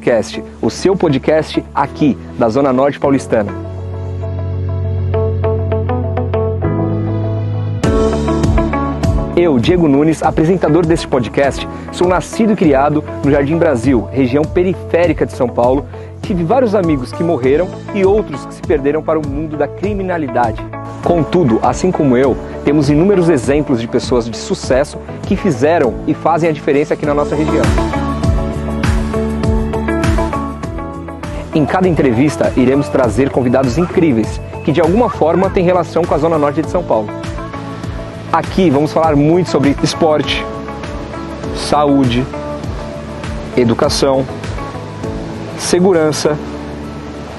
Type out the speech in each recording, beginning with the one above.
Podcast, o seu podcast aqui da Zona Norte Paulistana. Eu, Diego Nunes, apresentador deste podcast, sou nascido e criado no Jardim Brasil, região periférica de São Paulo. Tive vários amigos que morreram e outros que se perderam para o mundo da criminalidade. Contudo, assim como eu, temos inúmeros exemplos de pessoas de sucesso que fizeram e fazem a diferença aqui na nossa região. Em cada entrevista, iremos trazer convidados incríveis que de alguma forma têm relação com a Zona Norte de São Paulo. Aqui vamos falar muito sobre esporte, saúde, educação, segurança,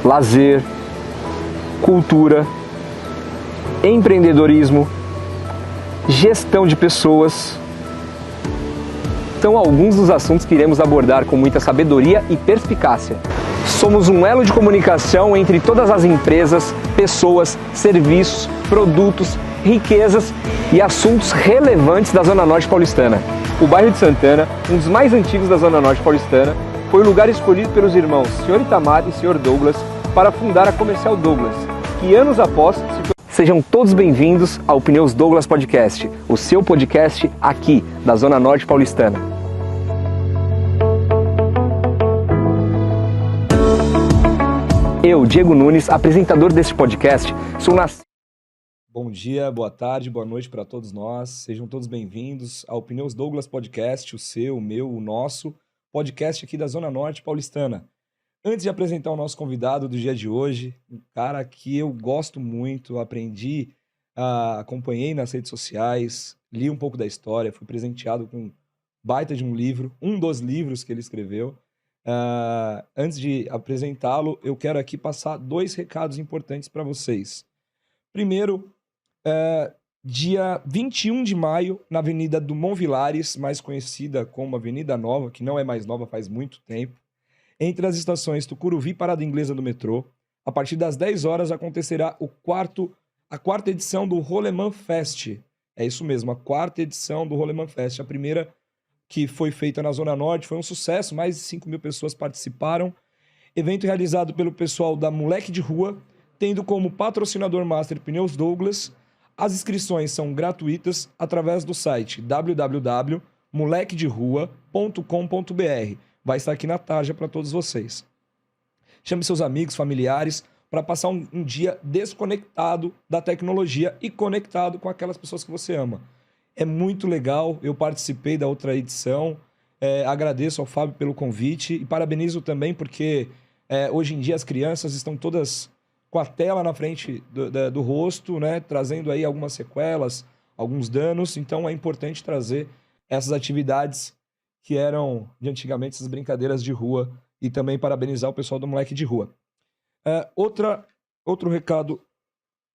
lazer, cultura, empreendedorismo, gestão de pessoas. São alguns dos assuntos que iremos abordar com muita sabedoria e perspicácia. Somos um elo de comunicação entre todas as empresas, pessoas, serviços, produtos, riquezas e assuntos relevantes da Zona Norte Paulistana. O bairro de Santana, um dos mais antigos da Zona Norte Paulistana, foi o lugar escolhido pelos irmãos Sr. Itamar e Sr. Douglas para fundar a Comercial Douglas, que anos após se... Sejam todos bem-vindos ao Pneus Douglas Podcast, o seu podcast aqui da Zona Norte Paulistana. Eu, Diego Nunes, apresentador deste podcast, sou nascido... Bom dia, boa tarde, boa noite para todos nós. Sejam todos bem-vindos ao Pneus Douglas Podcast, o seu, o meu, o nosso podcast aqui da Zona Norte Paulistana. Antes de apresentar o nosso convidado do dia de hoje, um cara que eu gosto muito, acompanhei nas redes sociais, li um pouco da história, fui presenteado com um baita de um livro, um dos livros que ele escreveu. Antes de apresentá-lo, eu quero aqui passar 2 recados importantes para vocês. Primeiro, dia 21 de maio, na Avenida Dumont Vilares, mais conhecida como Avenida Nova, que não é mais nova faz muito tempo, entre as estações Tucuruvi e Parada Inglesa do metrô, a partir das 10 horas acontecerá a quarta edição do Rolemã Fest. É isso mesmo, a 4ª edição do Rolemã Fest. A primeira, que foi feita na Zona Norte, foi um sucesso, mais de 5 mil pessoas participaram. Evento realizado pelo pessoal da Moleque de Rua, tendo como patrocinador master Pneus Douglas. As inscrições são gratuitas através do site www.molequederua.com.br. Vai estar aqui na tarja para todos vocês. Chame seus amigos, familiares, para passar um dia desconectado da tecnologia e conectado com aquelas pessoas que você ama. É muito legal, eu participei da outra edição, agradeço ao Fábio pelo convite e parabenizo também porque hoje em dia as crianças estão todas com a tela na frente do rosto, né, trazendo aí algumas sequelas, alguns danos, então é importante trazer essas atividades que eram de antigamente, essas brincadeiras de rua, e também parabenizar o pessoal do Moleque de Rua. Outro recado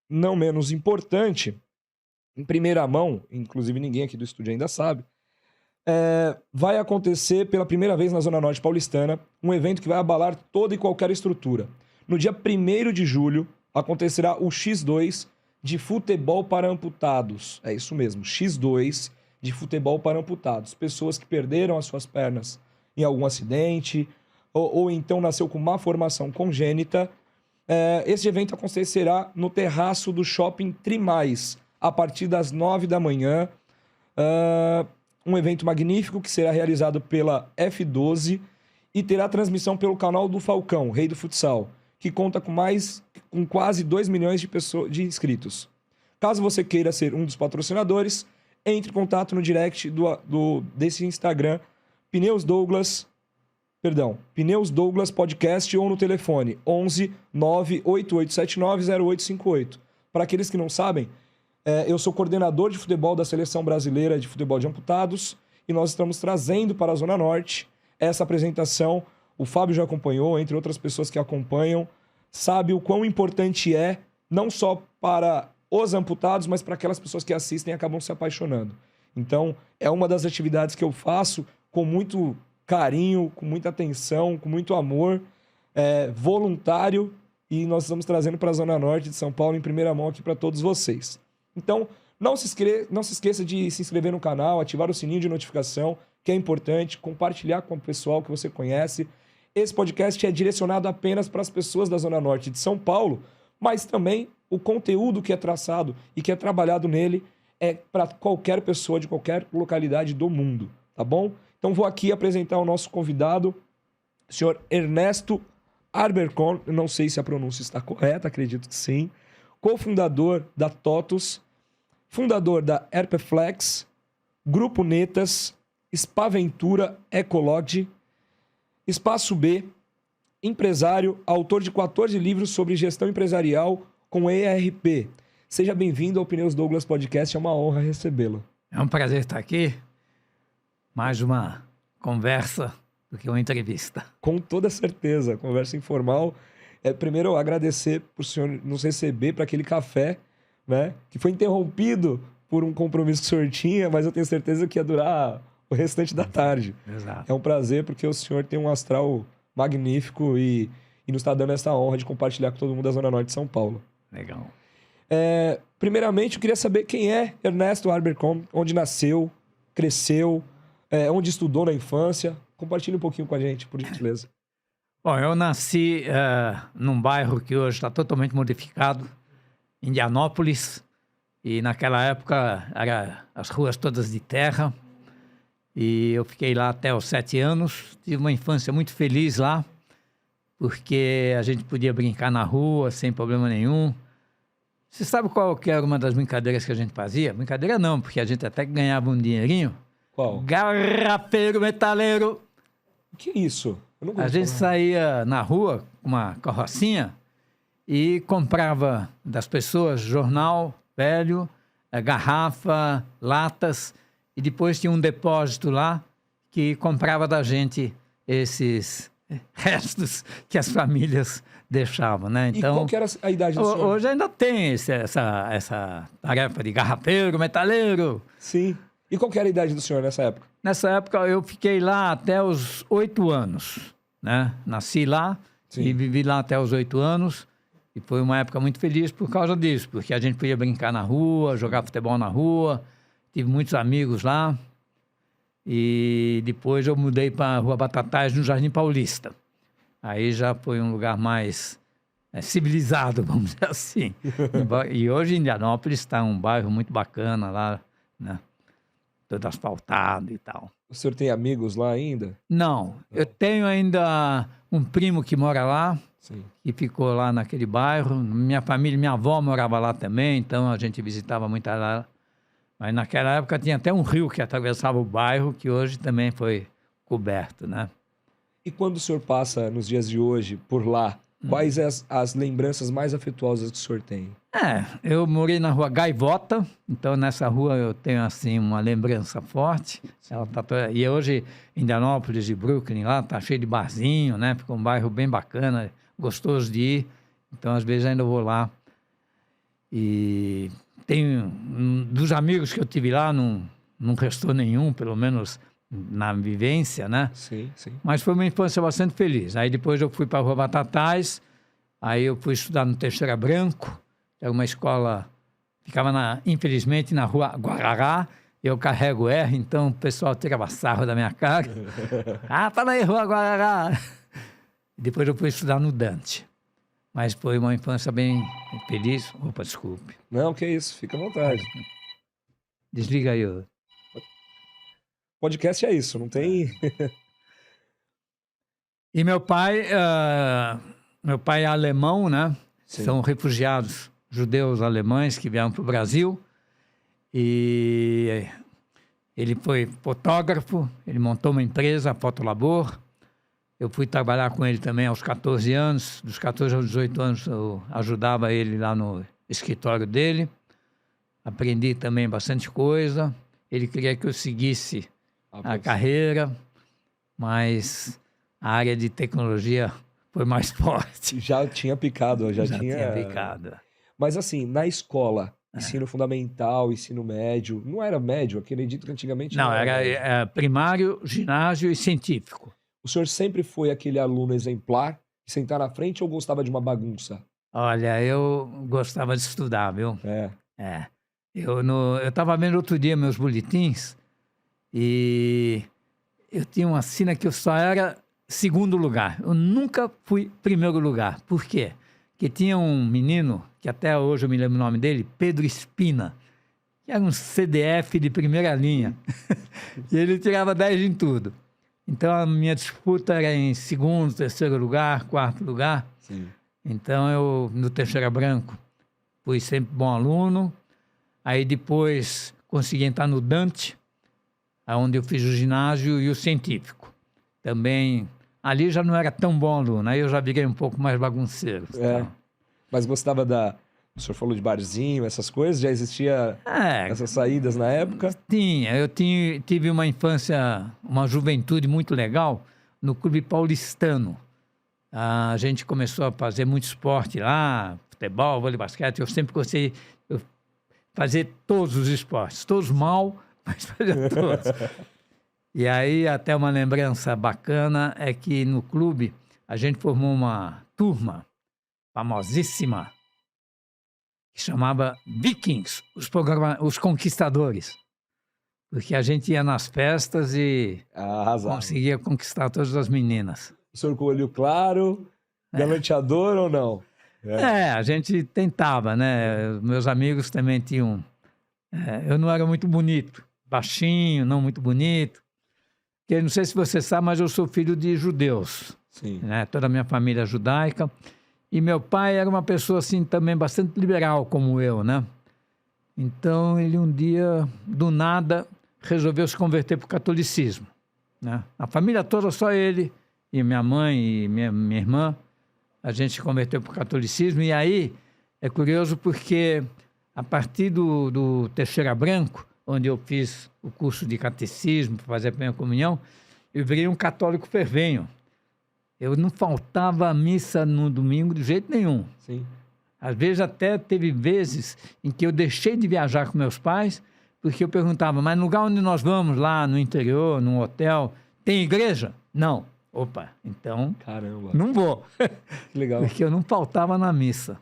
não menos importante, em primeira mão, inclusive ninguém aqui do estúdio ainda sabe, vai acontecer pela primeira vez na Zona Norte Paulistana um evento que vai abalar toda e qualquer estrutura. No dia 1º de julho acontecerá o X2 de futebol para amputados. É isso mesmo, X2 de futebol para amputados. Pessoas que perderam as suas pernas em algum acidente ou então nasceu com má formação congênita. Esse evento acontecerá no terraço do Shopping Trimais, a partir das 9 da manhã. Um evento magnífico que será realizado pela F12 e terá transmissão pelo canal do Falcão, Rei do Futsal, que conta com quase 2 milhões de inscritos. Caso você queira ser um dos patrocinadores, entre em contato no direct desse Instagram, Pneus Douglas Podcast, ou no telefone 11 98879 0858. Para aqueles que não sabem, eu sou coordenador de futebol da Seleção Brasileira de Futebol de Amputados e nós estamos trazendo para a Zona Norte essa apresentação. O Fábio já acompanhou, entre outras pessoas que acompanham, sabe o quão importante é, não só para os amputados, mas para aquelas pessoas que assistem e acabam se apaixonando. Então, é uma das atividades que eu faço com muito carinho, com muita atenção, com muito amor, voluntário, e nós estamos trazendo para a Zona Norte de São Paulo em primeira mão aqui para todos vocês. Então, não se esqueça de se inscrever no canal, ativar o sininho de notificação, que é importante, compartilhar com o pessoal que você conhece. Esse podcast é direcionado apenas para as pessoas da Zona Norte de São Paulo, mas também o conteúdo que é traçado e que é trabalhado nele é para qualquer pessoa de qualquer localidade do mundo, tá bom? Então vou aqui apresentar o nosso convidado, o senhor Ernesto Arbercon, eu não sei se a pronúncia está correta, acredito que sim, cofundador da TOTUS, fundador da Herpeflex, Grupo Netas, Spaventura Ecology, Espaço B, empresário, autor de 14 livros sobre gestão empresarial com ERP. Seja bem-vindo ao Pneus Douglas Podcast, é uma honra recebê-lo. É um prazer estar aqui. Mais uma conversa do que uma entrevista. Com toda certeza, conversa informal. Primeiro, agradecer por o senhor nos receber para aquele café, né, que foi interrompido por um compromisso que o senhor tinha, mas eu tenho certeza que ia durar o restante da tarde. Exato. É um prazer porque o senhor tem um astral magnífico e nos está dando essa honra de compartilhar com todo mundo da Zona Norte de São Paulo. Legal. Primeiramente, eu queria saber quem é Ernesto Arbercon, onde nasceu, cresceu, onde estudou na infância. Compartilhe um pouquinho com a gente, por gentileza. Bom, eu nasci num bairro que hoje está totalmente modificado, Indianópolis, e naquela época eram as ruas todas de terra, e eu fiquei lá até os 7 anos, tive uma infância muito feliz lá, porque a gente podia brincar na rua sem problema nenhum. Você sabe qual que era uma das brincadeiras que a gente fazia? Brincadeira não, porque a gente até ganhava um dinheirinho. Qual? Garrafeiro metaleiro. O que é isso? Eu não A gente saía na rua com uma carrocinha e comprava das pessoas jornal velho, garrafa, latas, e depois tinha um depósito lá que comprava da gente esses restos que as famílias deixavam, né? Então, e qual que era a idade do senhor? Hoje ainda tem essa tarefa de garrafeiro, metaleiro. Sim. E qual que era a idade do senhor nessa época? Nessa época eu fiquei lá até os 8 anos, né? Nasci lá. Sim. E vivi lá até os 8 anos. E foi uma época muito feliz por causa disso, porque a gente podia brincar na rua, jogar futebol na rua. Tive muitos amigos lá. E depois eu mudei para a Rua Batatais, no Jardim Paulista. Aí já foi um lugar mais civilizado, vamos dizer assim. E hoje Indianópolis está um bairro muito bacana lá, né? Todo asfaltado e tal. O senhor tem amigos lá ainda? Não, eu tenho ainda um primo que mora lá. Sim. Que ficou lá naquele bairro. Minha família, minha avó morava lá também, então a gente visitava muito lá. Mas naquela época tinha até um rio que atravessava o bairro, que hoje também foi coberto, né? E quando o senhor passa nos dias de hoje por lá, quais as lembranças mais afetuosas que o senhor tem? Eu morei na Rua Gaivota, então nessa rua eu tenho assim uma lembrança forte. E hoje Indianópolis e Brooklyn lá tá cheio de barzinho, né? Ficou um bairro bem bacana, gostoso de ir. Então às vezes ainda vou lá. E tenho dos amigos que eu tive lá, não restou nenhum, pelo menos na vivência, né? Sim, sim. Mas foi uma infância bastante feliz. Aí depois eu fui para a Rua Batatais, aí eu fui estudar no Teixeira Branco, era uma escola, ficava infelizmente na Rua Guarará, eu carrego R, então o pessoal tirava sarro da minha cara. Tá na Rua Guarará. Depois eu fui estudar no Dante. Mas foi uma infância bem feliz. Opa, desculpe. Não, que isso, fica à vontade. Desliga aí. Podcast é isso, não tem... E meu pai é alemão, né? Sim. São refugiados judeus alemães que vieram para o Brasil. E ele foi fotógrafo, ele montou uma empresa, a Fotolabor. Eu fui trabalhar com ele também aos 14 anos. Dos 14 aos 18 anos eu ajudava ele lá no escritório dele. Aprendi também bastante coisa. Ele queria que eu seguisse a carreira, mas a área de tecnologia foi mais forte. Já tinha picado, já tinha picado. Mas assim, na escola, ensino fundamental, ensino médio, não era médio, acredito que antigamente... Não, era primário, ginásio e científico. O senhor sempre foi aquele aluno exemplar, de sentar na frente ou gostava de uma bagunça? Olha, eu gostava de estudar, viu? É. Eu estava vendo outro dia meus boletins e eu tinha uma sina que eu só era segundo lugar. Eu nunca fui primeiro lugar. Por quê? Porque tinha um menino, que até hoje eu me lembro o nome dele, Pedro Espina, que era um CDF de primeira linha. E ele tirava 10 em tudo. Então, a minha disputa era em segundo, terceiro lugar, quarto lugar. Sim. Então, eu, no Teixeira Branco, fui sempre bom aluno. Aí, depois, consegui entrar no Dante, onde eu fiz o ginásio e o científico. Também, ali já não era tão bom aluno. Aí eu já virei um pouco mais bagunceiro. É. Mas gostava da... O senhor falou de barzinho, essas coisas? Já existia essas saídas na época? Tinha. Eu tive uma infância, uma juventude muito legal no Clube Paulistano. A gente começou a fazer muito esporte lá, futebol, vôlei, basquete. Eu sempre gostei de fazer todos os esportes. Todos mal, mas fazia todos. E aí, até uma lembrança bacana é que no clube a gente formou uma turma famosíssima, que chamava Vikings, os conquistadores. Porque a gente ia nas festas e conseguia conquistar todas as meninas. O senhor com olho claro, galanteador ou não? A gente tentava, né? Meus amigos também tinham... eu não era muito bonito, baixinho, não muito bonito. Porque, não sei se você sabe, mas eu sou filho de judeus. Sim. Né? Toda a minha família é judaica. E meu pai era uma pessoa, assim, também bastante liberal, como eu, né? Então, ele um dia, do nada, resolveu se converter para o catolicismo, né? A família toda, só ele, e minha mãe e minha irmã, a gente se converteu para o catolicismo. E aí, é curioso porque, a partir do Teixeira Branco, onde eu fiz o curso de catecismo, para fazer a primeira comunhão, eu virei um católico fervenho. Eu não faltava a missa no domingo de jeito nenhum. Sim. Às vezes até teve vezes em que eu deixei de viajar com meus pais, porque eu perguntava, mas no lugar onde nós vamos, lá no interior, num hotel, tem igreja? Não. Opa, então caramba, não vou. Que legal. Porque eu não faltava na missa.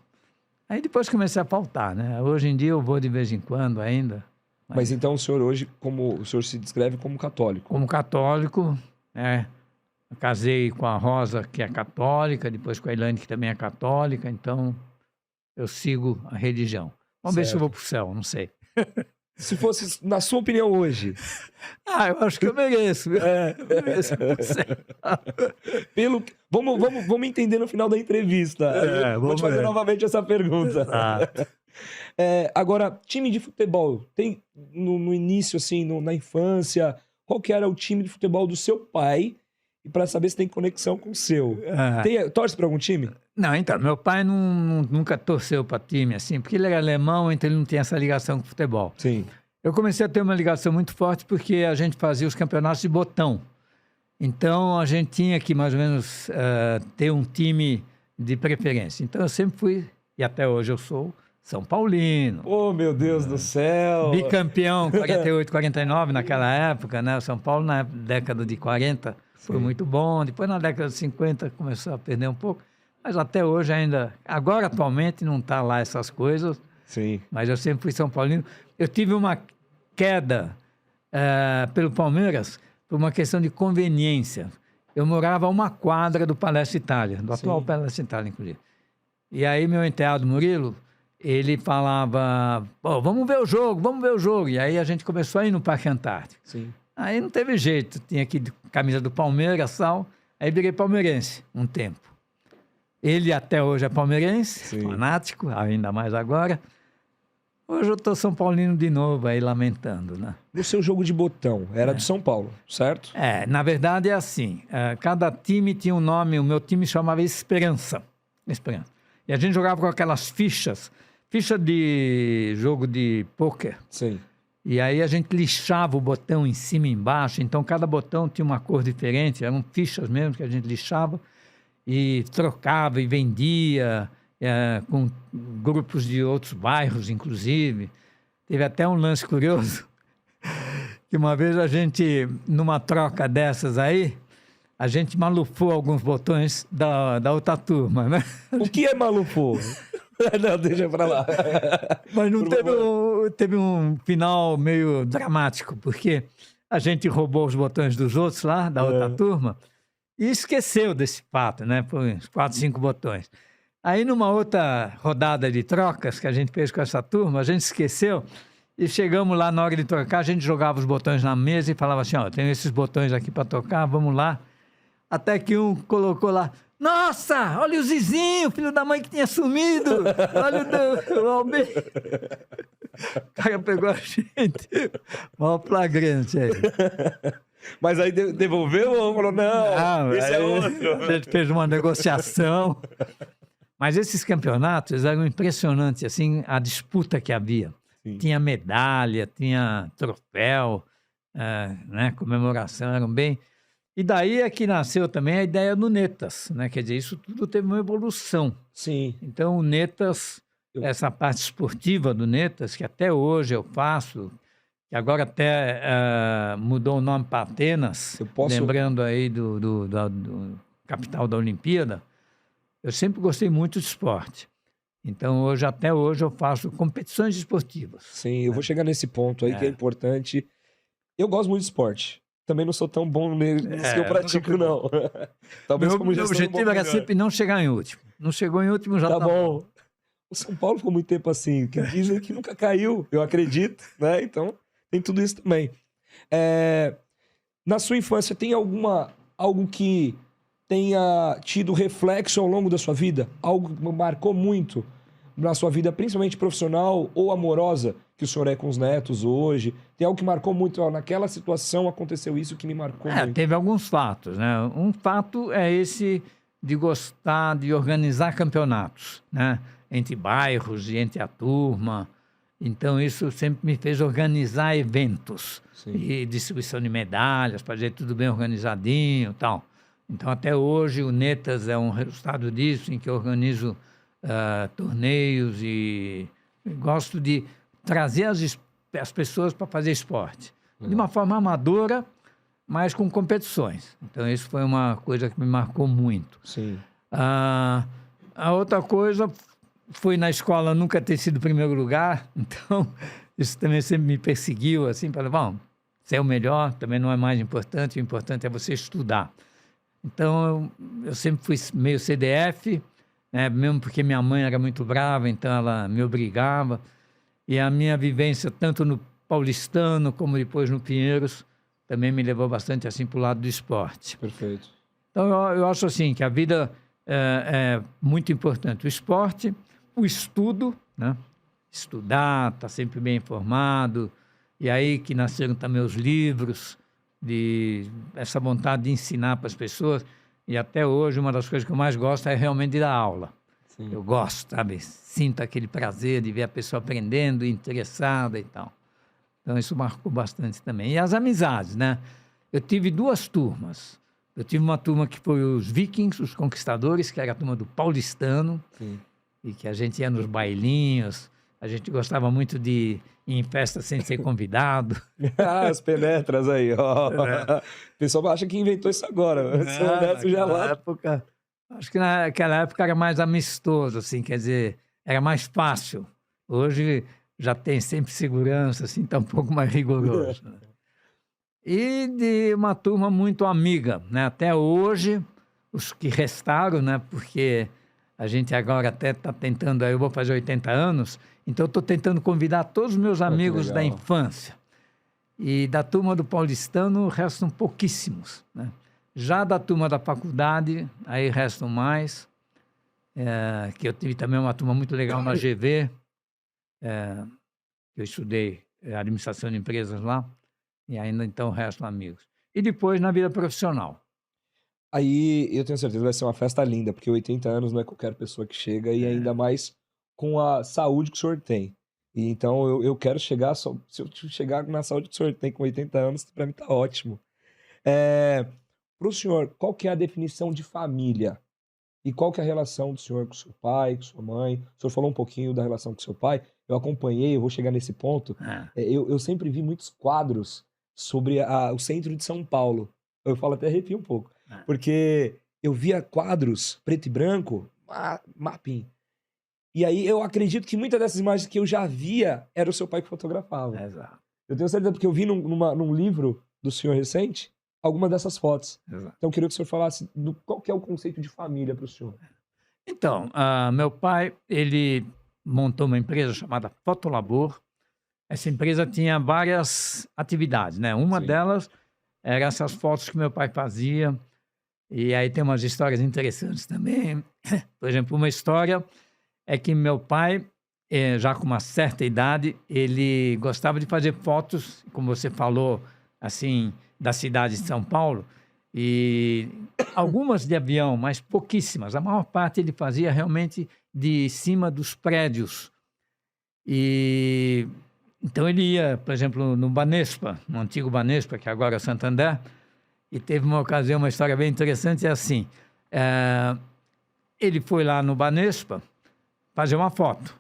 Aí depois comecei a faltar, né? Hoje em dia eu vou de vez em quando ainda. Mas então o senhor hoje, o senhor se descreve como católico? Como católico, eu casei com a Rosa, que é católica, depois com a Elaine, que também é católica, então eu sigo a religião. Vamos ver se eu vou para o céu, não sei. Se fosse, na sua opinião, hoje? Eu acho que eu mereço. Eu mereço ir pro céu. Vamos entender no final da entrevista. Vou te fazer novamente essa pergunta. Agora, time de futebol, tem no início, assim, na infância, qual que era o time de futebol do seu pai? E para saber se tem conexão com o seu. Torce para algum time? Não, então, meu pai nunca torceu para time, assim, porque ele era alemão, então ele não tinha essa ligação com o futebol. Sim. Eu comecei a ter uma ligação muito forte porque a gente fazia os campeonatos de botão. Então, a gente tinha que, mais ou menos, ter um time de preferência. Então, eu sempre fui, e até hoje eu sou, São Paulino. Oh, meu Deus do céu! Bicampeão, 48, 49 naquela época, né? O São Paulo, na década de 40, foi muito bom. Depois, na década de 50, começou a perder um pouco. Mas até hoje ainda... Agora, atualmente, não está lá essas coisas. Sim. Mas eu sempre fui São Paulino. Eu tive uma queda pelo Palmeiras por uma questão de conveniência. Eu morava a uma quadra do Palestra Itália, do atual Palestra Itália, inclusive. E aí, meu enteado Murilo, ele falava, vamos ver o jogo. E aí a gente começou a ir no Parque Antártico. Sim. Aí não teve jeito, tinha aqui camisa do Palmeiras, tal. Aí virei palmeirense um tempo. Ele até hoje é palmeirense, fanático, ainda mais agora. Hoje eu estou São Paulino de novo aí, lamentando, né? No seu jogo de botão, era do São Paulo, certo? Na verdade é assim, cada time tinha um nome, o meu time chamava Esperança. E a gente jogava com aquelas fichas de jogo de pôquer. Sim. E aí a gente lixava o botão em cima e embaixo, então cada botão tinha uma cor diferente, eram fichas mesmo que a gente lixava e trocava e vendia com grupos de outros bairros, inclusive. Teve até um lance curioso, que uma vez a gente, numa troca dessas aí, a gente malufou alguns botões da outra turma, né? O que é malufou? Não, deixa pra lá. Mas não teve um final meio dramático, porque a gente roubou os botões dos outros lá, da outra turma, E esqueceu desse fato, né? Por uns 4, 5 botões. Aí, numa outra rodada de trocas que a gente fez com essa turma, a gente esqueceu e chegamos lá na hora de trocar, a gente jogava os botões na mesa e falava assim, ó, tenho esses botões aqui para tocar, vamos lá. Até que um colocou lá, nossa, olha o Zizinho, filho da mãe que tinha sumido, olha o Alberto. O cara pegou a gente, maior flagrante aí. Mas aí devolveu ou falou, não, esse é outro? A gente fez uma negociação. Mas esses campeonatos eram impressionantes, assim, a disputa que havia. Sim. Tinha medalha, tinha troféu, né, comemoração, eram bem... E daí é que nasceu também a ideia do Netas, né? Quer dizer, isso tudo teve uma evolução. Sim. Então, o Netas, essa parte esportiva do Netas, que até hoje eu faço, que agora até mudou o nome para Atenas, lembrando aí do capital da Olimpíada, eu sempre gostei muito de esporte. Então, até hoje, eu faço competições esportivas. Sim, eu vou chegar nesse ponto aí que é importante. Eu gosto muito de esporte. Também não sou tão bom nisso que eu pratico, não. Talvez meu objetivo era sempre não chegar em último. Não chegou em último, já tá bom. O São Paulo ficou muito tempo assim, que dizem que nunca caiu, eu acredito, né? Então, tem tudo isso também. Na sua infância, tem algo que tenha tido reflexo ao longo da sua vida? Algo que marcou muito na sua vida, principalmente profissional ou amorosa, que o senhor é com os netos hoje? Tem algo que marcou muito? Naquela situação aconteceu isso que me marcou muito. Teve alguns fatos, né? Um fato é esse de gostar de organizar campeonatos, né? Entre bairros e entre a turma. Então, isso sempre me fez organizar eventos. Sim. E distribuição de medalhas, fazer tudo bem organizadinho e tal. Então, até hoje, o Netas é um resultado disso, em que eu organizo torneios e gosto de trazer as pessoas para fazer esporte. De uma forma amadora, mas com competições. Então, isso foi uma coisa que me marcou muito. Sim. A outra coisa foi na escola nunca ter sido primeiro lugar, então isso também sempre me perseguiu, assim, para bom, ser o melhor também não é mais importante, o importante é você estudar. Então, eu sempre fui meio CDF, né, mesmo porque minha mãe era muito brava, então ela me obrigava. E a minha vivência, tanto no Paulistano como depois no Pinheiros, também me levou bastante assim para o lado do esporte. Perfeito. Então, eu acho assim que a vida é muito importante. O esporte, o estudo, né? Estudar, estar sempre bem informado. E aí que nasceram também os livros, essa vontade de ensinar para as pessoas. E até hoje, uma das coisas que eu mais gosto é realmente de dar aula. Sim. Eu gosto, sabe? Sinto aquele prazer de ver a pessoa aprendendo, interessada e tal. Então, isso marcou bastante também. E as amizades, né? Eu tive 2 turmas. Eu tive uma turma que foi os Vikings, os Conquistadores, que era a turma do Paulistano. Sim. E que a gente ia nos bailinhos. A gente gostava muito de ir em festa sem ser convidado. As penetras aí, ó. O pessoal acha que inventou isso agora. Naquela época, acho que naquela época era mais amistoso, assim, quer dizer, era mais fácil. Hoje já tem sempre segurança, assim, tá um pouco mais rigoroso. Né? E de uma turma muito amiga, né? Até hoje, os que restaram, né? Porque a gente agora até está tentando, eu vou fazer 80 anos, então estou tentando convidar todos os meus amigos da infância. E da turma do Paulistano restam pouquíssimos, né? Já da turma da faculdade, aí restam mais, que eu tive também uma turma muito legal na GV, que eu estudei administração de empresas lá, e ainda então restam amigos. E depois na vida profissional. Aí eu tenho certeza que vai ser uma festa linda, porque 80 anos não é qualquer pessoa que chega, e ainda mais com a saúde que o senhor tem. E então eu quero chegar, se eu chegar na saúde que o senhor tem com 80 anos, para mim tá ótimo. Para o senhor, qual que é a definição de família? E qual que é a relação do senhor com seu pai, com sua mãe? O senhor falou um pouquinho da relação com seu pai, eu acompanhei, eu vou chegar nesse ponto. Eu sempre vi muitos quadros sobre o centro de São Paulo. Eu falo até arrepio um pouco. Porque eu via quadros preto e branco, mapping. E aí eu acredito que muitas dessas imagens que eu já via era o seu pai que fotografava. Exato. Eu tenho certeza, porque eu vi num livro do senhor recente, alguma dessas fotos. Exato. Então, eu queria que o senhor falasse qual que é o conceito de família para o senhor. Então, meu pai, ele montou uma empresa chamada Fotolabor. Essa empresa tinha várias atividades, né? Uma Sim. delas eram essas fotos que meu pai fazia. E aí tem umas histórias interessantes também. Por exemplo, uma história é que meu pai, já com uma certa idade, ele gostava de fazer fotos, como você falou, assim, da cidade de São Paulo, e algumas de avião, mas pouquíssimas. A maior parte ele fazia realmente de cima dos prédios. E então ele ia, por exemplo, no Banespa, no antigo Banespa, que agora é Santander, e teve uma ocasião, uma história bem interessante, é assim, ele foi lá no Banespa fazer uma foto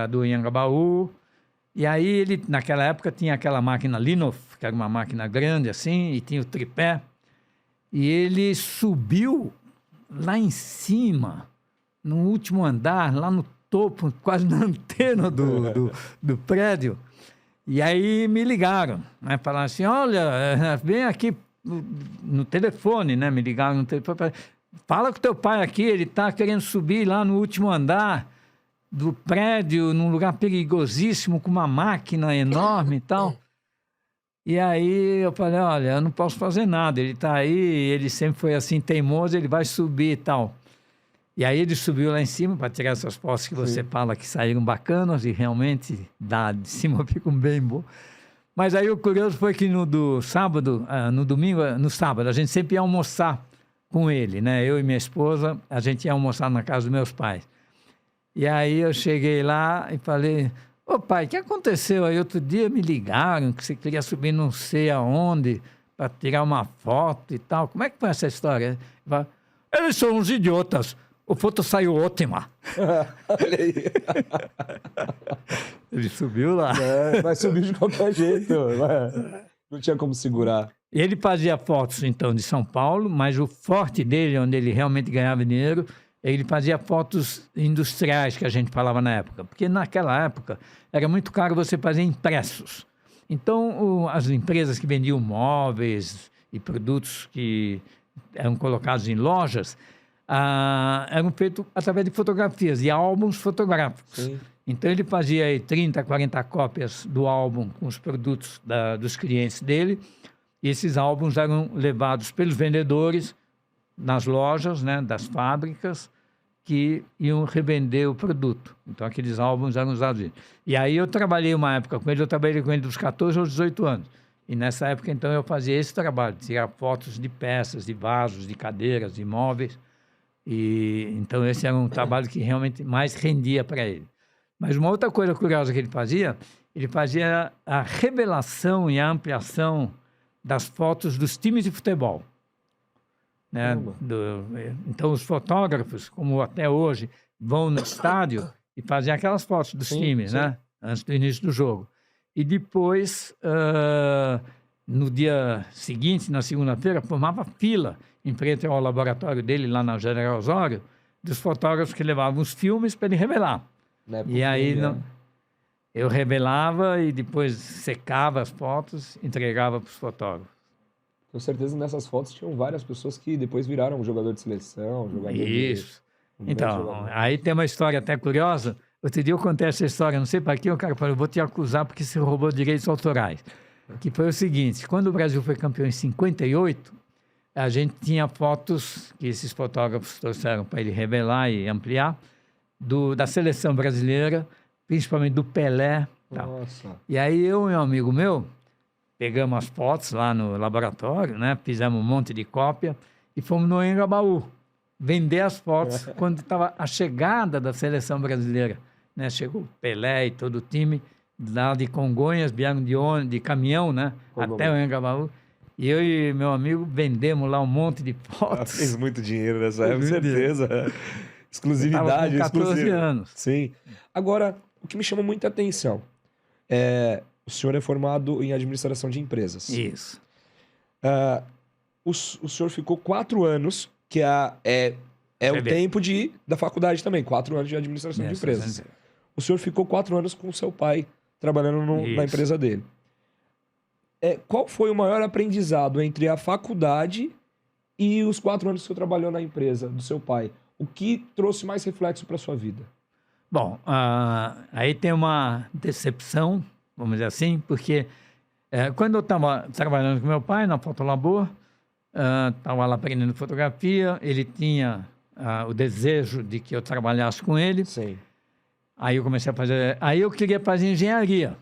do Anhangabaú, e aí ele, naquela época, tinha aquela máquina Linoff, que era uma máquina grande assim, e tinha o tripé, e ele subiu lá em cima, no último andar, lá no topo, quase na antena do prédio, e aí me ligaram, né, falaram assim, olha, vem aqui no telefone, né, me ligaram no telefone, fala com teu pai aqui, ele está querendo subir lá no último andar do prédio, num lugar perigosíssimo, com uma máquina enorme e tal. E aí eu falei, olha, eu não posso fazer nada, ele está aí, ele sempre foi assim teimoso, ele vai subir e tal. E aí ele subiu lá em cima para tirar essas fotos que você fala que saíram bacanas e realmente de cima ficam bem boas. Mas aí o curioso foi que no sábado, no domingo, no sábado, a gente sempre ia almoçar com ele, né? Eu e minha esposa, a gente ia almoçar na casa dos meus pais. E aí eu cheguei lá e falei, ô pai, o que aconteceu aí? Outro dia me ligaram que você queria subir não sei aonde para tirar uma foto e tal. Como é que foi essa história? Eles são uns idiotas. O foto saiu ótima. Olha aí. Ele subiu lá. Mas subiu de qualquer jeito. Não tinha como segurar. Ele fazia fotos, então, de São Paulo, mas o forte dele, onde ele realmente ganhava dinheiro, ele fazia fotos industriais, que a gente falava na época. Porque naquela época era muito caro você fazer impressos. Então, as empresas que vendiam móveis e produtos que eram colocados em lojas, eram feitos através de fotografias e álbuns fotográficos. Sim. Então, ele fazia aí 30, 40 cópias do álbum com os produtos dos clientes dele, e esses álbuns eram levados pelos vendedores nas lojas, né, das fábricas, que iam revender o produto. Então, aqueles álbuns eram usados. E aí eu trabalhei uma época com ele, eu trabalhei com ele dos 14 aos 18 anos. E nessa época, então, eu fazia esse trabalho, tirar fotos de peças, de vasos, de cadeiras, de móveis. E então esse era um trabalho que realmente mais rendia para ele. Mas uma outra coisa curiosa que ele fazia a revelação e a ampliação das fotos dos times de futebol. Né? Então os fotógrafos, como até hoje, vão no estádio e fazem aquelas fotos dos times, né? Antes do início do jogo. E depois, no dia seguinte, na segunda-feira, formava fila em frente ao laboratório dele, lá na General Osório, dos fotógrafos que levavam os filmes para ele revelar. E aí eu revelava e depois secava as fotos, entregava para os fotógrafos. Com certeza nessas fotos tinham várias pessoas que depois viraram jogador de seleção, jogador Isso. Então, aí tem uma história até curiosa. Outro dia eu contei essa história, não sei para quem, o cara falou, eu vou te acusar porque você roubou direitos autorais. Que foi o seguinte, quando o Brasil foi campeão em 58, a gente tinha fotos que esses fotógrafos trouxeram para ele revelar e ampliar, da seleção brasileira, principalmente do Pelé. Nossa. E aí eu e um amigo meu pegamos as fotos lá no laboratório, né? Fizemos um monte de cópia e fomos no Anhangabaú vender as fotos quando estava a chegada da seleção brasileira. Né? Chegou o Pelé e todo o time lá de Congonhas, vieram de caminhão, né? Até o Anhangabaú. E eu e meu amigo vendemos lá um monte de fotos. Fez muito dinheiro nessa época, com certeza. Exclusividade. Eu tava com 14 anos. Sim. Agora, o que me chamou muita atenção o senhor é formado em administração de empresas. Isso. O senhor ficou 4 anos, que é o tempo da faculdade também, 4 anos de administração de empresas. O senhor ficou 4 anos com o seu pai, trabalhando na empresa dele. qual foi o maior aprendizado entre a faculdade e os 4 anos que você trabalhou na empresa do seu pai? O que trouxe mais reflexo para sua vida? Bom, aí tem uma decepção, vamos dizer assim, porque quando eu estava trabalhando com meu pai na Fotolabor, estava lá aprendendo fotografia, ele tinha o desejo de que eu trabalhasse com ele. Sim. Aí eu comecei a fazer... Aí eu queria fazer engenharia,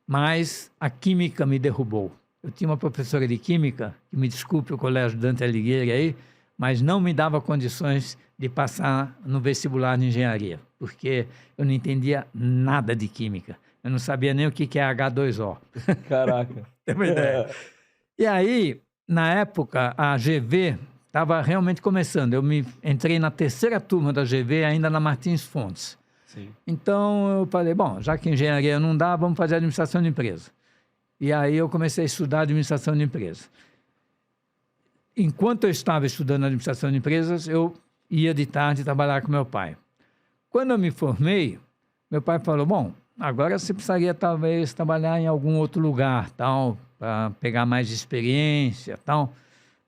mas a química me derrubou. Eu tinha uma professora de química, que me desculpe o Colégio Dante Alighieri aí, mas não me dava condições de passar no vestibular de engenharia, porque eu não entendia nada de química. Eu não sabia nem o que é H2O. Caraca. Tem uma ideia. E aí, na época, a GV estava realmente começando. Eu entrei na 3ª turma da GV, ainda na Martins Fontes. Sim. Então, eu falei, bom, já que engenharia não dá, vamos fazer administração de empresa. E aí eu comecei a estudar administração de empresas. Enquanto eu estava estudando administração de empresas, eu ia de tarde trabalhar com meu pai. Quando eu me formei, meu pai falou, bom, agora você precisaria talvez trabalhar em algum outro lugar, tal, para pegar mais experiência, tal.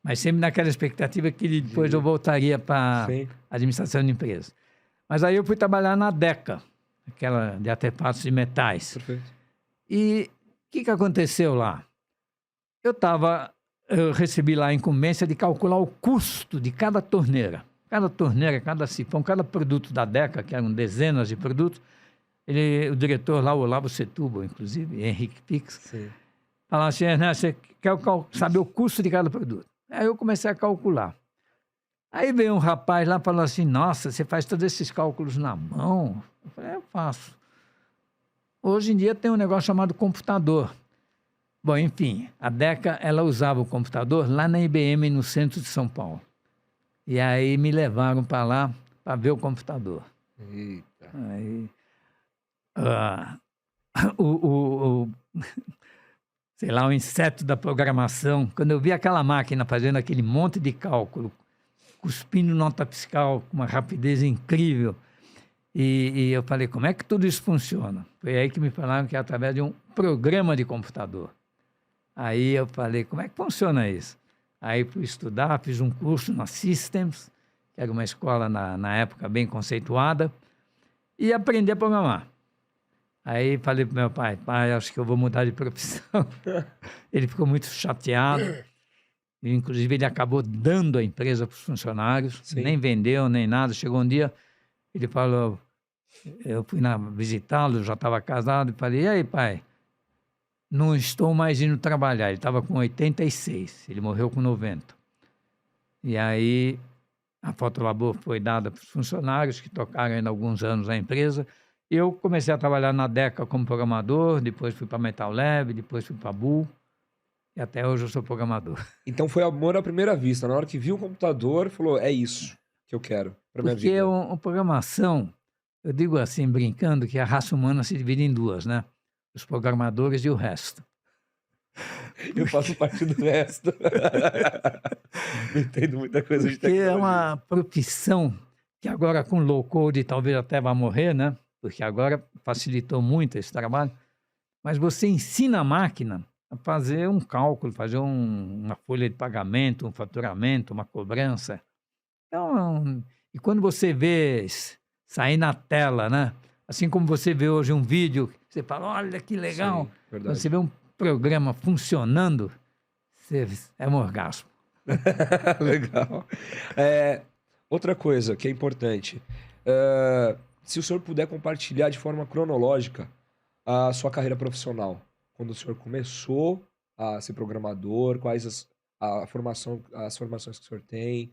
Mas sempre naquela expectativa que depois eu voltaria para administração de empresas. Mas aí eu fui trabalhar na DECA, aquela de artefatos de metais. Perfeito. E o que aconteceu lá? Eu recebi lá a incumbência de calcular o custo de cada torneira. Cada torneira, cada sifão, cada produto da DECA, que eram dezenas de produtos. O diretor lá, o Olavo Setúbal, inclusive, Henrique Pix, falava assim, você quer saber o custo de cada produto. Aí eu comecei a calcular. Aí veio um rapaz lá e falou assim, nossa, você faz todos esses cálculos na mão? Eu falei, eu faço. Hoje em dia tem um negócio chamado computador. Bom, enfim, a DECA, ela usava o computador lá na IBM, no centro de São Paulo. E aí me levaram para lá para ver o computador. Eita. Aí, sei lá, o inseto da programação, quando eu vi aquela máquina fazendo aquele monte de cálculo, cuspindo nota fiscal com uma rapidez incrível, e eu falei, como é que tudo isso funciona? Foi aí que me falaram que é através de um programa de computador. Aí eu falei, como é que funciona isso? Aí fui estudar, fiz um curso na Systems, que era uma escola na época bem conceituada, e aprendi a programar. Aí falei para meu pai, acho que eu vou mudar de profissão. Ele ficou muito chateado. E, inclusive, ele acabou dando a empresa para os funcionários, nem vendeu, nem nada. Chegou um dia, ele falou, eu fui visitá-lo, já estava casado, e falei, e aí, pai? Não estou mais indo trabalhar. Ele estava com 86, ele morreu com 90. E aí, a Fotolabor foi dada para os funcionários, que tocaram ainda alguns anos na empresa. E eu comecei a trabalhar na DECA como programador, depois fui para Metal Lab, depois fui para Bull, e até hoje eu sou programador. Então foi amor à primeira vista. Na hora que viu o computador, falou, é isso que eu quero para minha vida. Porque a programação, eu digo assim, brincando, que a raça humana se divide em duas, né? Os programadores e o resto. Eu faço parte do resto. Não entendo muita coisa de tecnologia. Porque é uma profissão que agora com low code talvez até vá morrer, né? Porque agora facilitou muito esse trabalho. Mas você ensina a máquina a fazer um cálculo, fazer uma folha de pagamento, um faturamento, uma cobrança. Então, e quando você vê sair na tela, né? Assim como você vê hoje um vídeo, você fala, olha que legal. Sim, verdade. Quando você vê um programa funcionando, é um orgasmo. Legal. Outra coisa que é importante, se o senhor puder compartilhar de forma cronológica a sua carreira profissional, quando o senhor começou a ser programador, quais as formações que o senhor tem,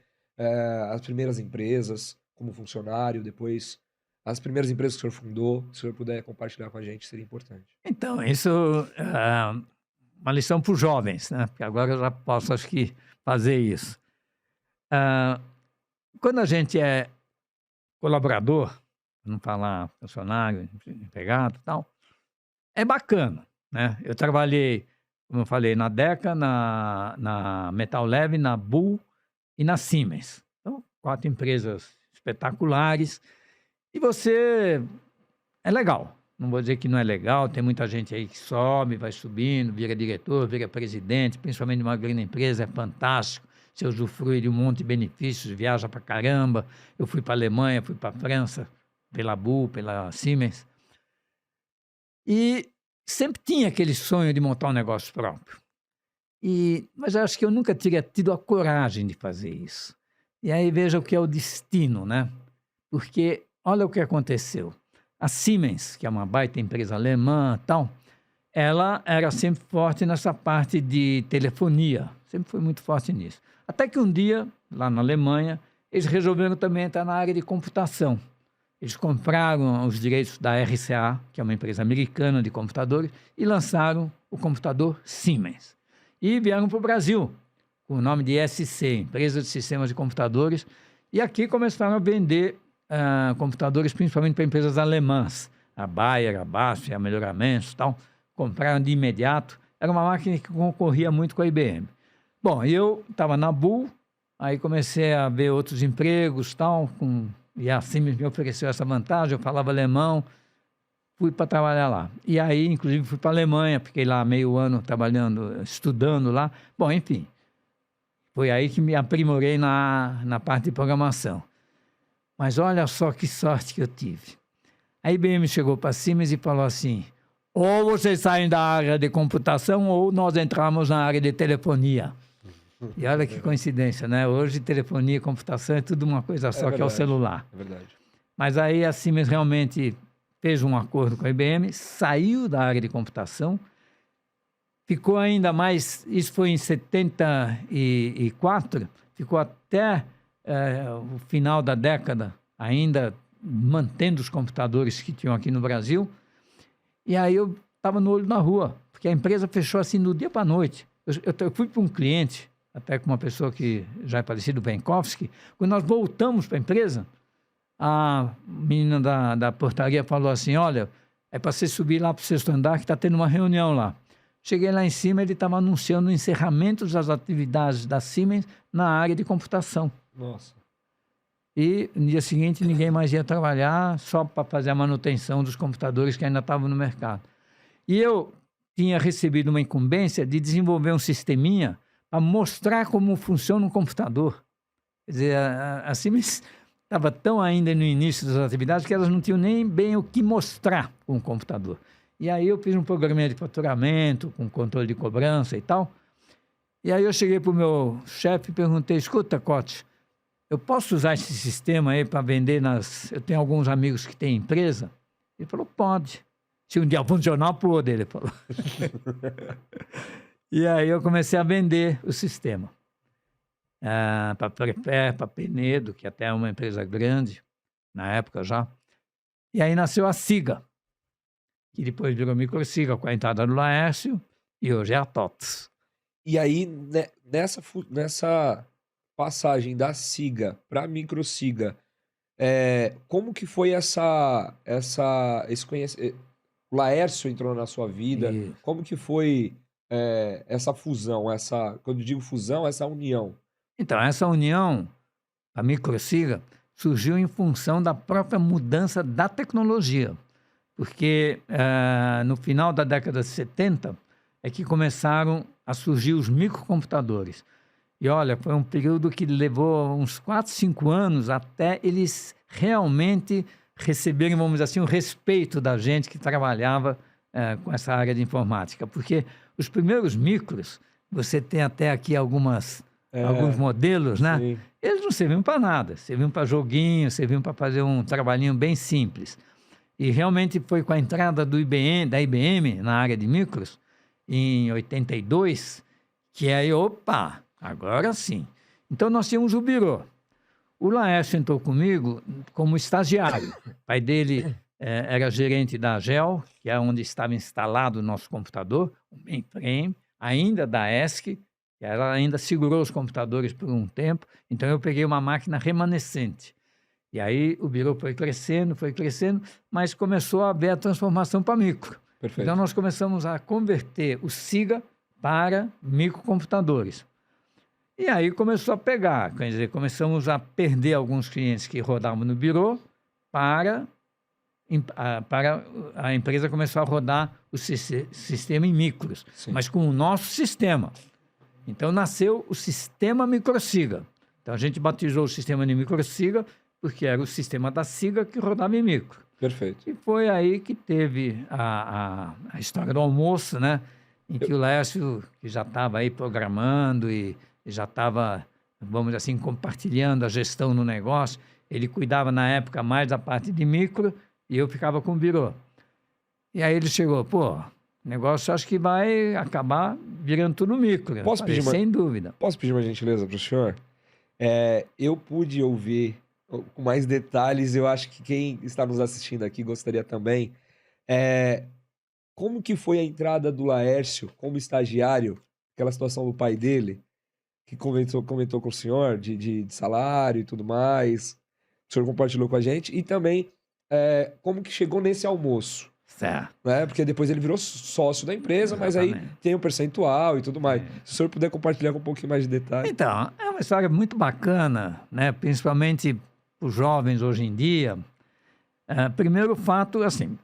as primeiras empresas como funcionário, depois as primeiras empresas que o senhor fundou, se o senhor puder compartilhar com a gente, seria importante. Então, isso é uma lição para os jovens, né? Porque agora eu já posso, acho que, fazer isso. Quando a gente é colaborador, não falar funcionário, empregado e tal, é bacana, né? Eu trabalhei, como eu falei, na DECA, na Metal Lab, na Bull e na Siemens. Então, 4 empresas espetaculares. E é legal. Não vou dizer que não é legal, tem muita gente aí que sobe, vai subindo, vira diretor, vira presidente, principalmente de uma grande empresa, é fantástico. Você usufrui de um monte de benefícios, viaja pra caramba. Eu fui para a Alemanha, fui para a França, pela Bull, pela Siemens. E sempre tinha aquele sonho de montar um negócio próprio. Mas eu acho que eu nunca teria tido a coragem de fazer isso. E aí veja o que é o destino, né? Porque olha o que aconteceu. A Siemens, que é uma baita empresa alemã e tal, ela era sempre forte nessa parte de telefonia. Sempre foi muito forte nisso. Até que um dia, lá na Alemanha, eles resolveram também entrar na área de computação. Eles compraram os direitos da RCA, que é uma empresa americana de computadores, e lançaram o computador Siemens. E vieram para o Brasil, com o nome de SC, Empresa de Sistemas de Computadores, e aqui começaram a vender computadores principalmente para empresas alemãs, a Bayer, a BASF, a Melhoramentos e tal, compraram de imediato. Era uma máquina que concorria muito com a IBM. Bom, eu estava na Bull, aí comecei a ver outros empregos tal, e a Siemens me ofereceu essa vantagem, eu falava alemão, fui para trabalhar lá. E aí, inclusive, fui para a Alemanha, fiquei lá meio ano trabalhando, estudando lá. Bom, enfim, foi aí que me aprimorei na parte de programação. Mas olha só que sorte que eu tive. A IBM chegou para a Siemens e falou assim, ou vocês saem da área de computação ou nós entramos na área de telefonia. E olha que coincidência, né? Hoje telefonia e computação é tudo uma coisa só, que é o celular. É verdade. Mas aí a Siemens realmente fez um acordo com a IBM, saiu da área de computação, ficou ainda mais, isso foi em 74, ficou até o final da década, ainda mantendo os computadores que tinham aqui no Brasil. E aí eu estava no olho na rua, porque a empresa fechou assim do dia para a noite. Eu fui para um cliente, até com uma pessoa que já é parecida, o Benkovski. Quando nós voltamos para a empresa, a menina da portaria falou assim, olha, é para você subir lá para o 6º andar que está tendo uma reunião lá. Cheguei lá em cima, ele estava anunciando o encerramento das atividades da Siemens na área de computação. Nossa. E no dia seguinte ninguém mais ia trabalhar, só para fazer a manutenção dos computadores que ainda estavam no mercado. E eu tinha recebido uma incumbência de desenvolver um sisteminha para mostrar como funciona um computador. Quer dizer, a Siemens estava tão ainda no início das atividades que elas não tinham nem bem o que mostrar com o computador. E aí eu fiz um programinha de faturamento, com controle de cobrança e tal. E aí eu cheguei para o meu chefe e perguntei, escuta, Cote, eu posso usar esse sistema aí para vender nas... Eu tenho alguns amigos que têm empresa. Ele falou, pode. Se um dia funcionar, pode, ele falou. E aí eu comecei a vender o sistema. Para Prepé, para Penedo, que até é uma empresa grande, na época já. E aí nasceu a Siga, que depois virou Microsiga, com a entrada do Laércio, e hoje é a TOTS. E aí, nessa passagem da Siga para a Microsiga, como que foi esse conhecimento? O Laércio entrou na sua vida. Isso. Como que foi essa fusão, quando eu digo fusão, essa união? Então, essa união, a Microsiga, surgiu em função da própria mudança da tecnologia. Porque no final da década de 70 é que começaram a surgir os microcomputadores. E olha, foi um período que levou uns 4, 5 anos até eles realmente receberem, vamos dizer assim, o respeito da gente que trabalhava com essa área de informática. Porque os primeiros micros, você tem até aqui alguns modelos, né? Sim. Eles não serviam para nada, serviam para joguinho, serviam para fazer um trabalhinho bem simples. E realmente foi com a entrada da IBM na área de micros, em 82, que aí, opa, agora sim. Então nós tínhamos o Birô. O Laércio entrou comigo como estagiário. O pai dele era gerente da GEL, que é onde estava instalado o nosso computador, o mainframe, ainda da ESC, que ela ainda segurou os computadores por um tempo. Então eu peguei uma máquina remanescente. E aí o Birô foi crescendo, mas começou a haver a transformação para micro. Perfeito. Então nós começamos a converter o Siga para microcomputadores. E aí começou a pegar, quer dizer, começamos a perder alguns clientes que rodavam no Birô para a empresa começou a rodar o sistema em micros, Sim. mas com o nosso sistema. Então, nasceu o sistema microsiga. Então, a gente batizou o sistema de microsiga porque era o sistema da siga que rodava em micro. Perfeito. E foi aí que teve a história do almoço, né? Em que o Lécio, que já estava aí programando e já estava, vamos dizer assim, compartilhando a gestão no negócio, ele cuidava na época mais da parte de micro e eu ficava com o birô. E aí ele chegou, o negócio acho que vai acabar virando tudo micro. Posso pedir sem dúvida. Posso pedir uma gentileza para o senhor? Eu pude ouvir com mais detalhes, eu acho que quem está nos assistindo aqui gostaria também. Como que foi a entrada do Laércio como estagiário, aquela situação do pai dele, que comentou com o senhor de salário e tudo mais, o senhor compartilhou com a gente, e também como que chegou nesse almoço. Certo. Né? Porque depois ele virou sócio da empresa, Exatamente. Mas aí tem o percentual e tudo mais. Se o senhor puder compartilhar com um pouquinho mais de detalhe. Então, é uma história muito bacana, né? Principalmente para os jovens hoje em dia. Primeiro fato, assim,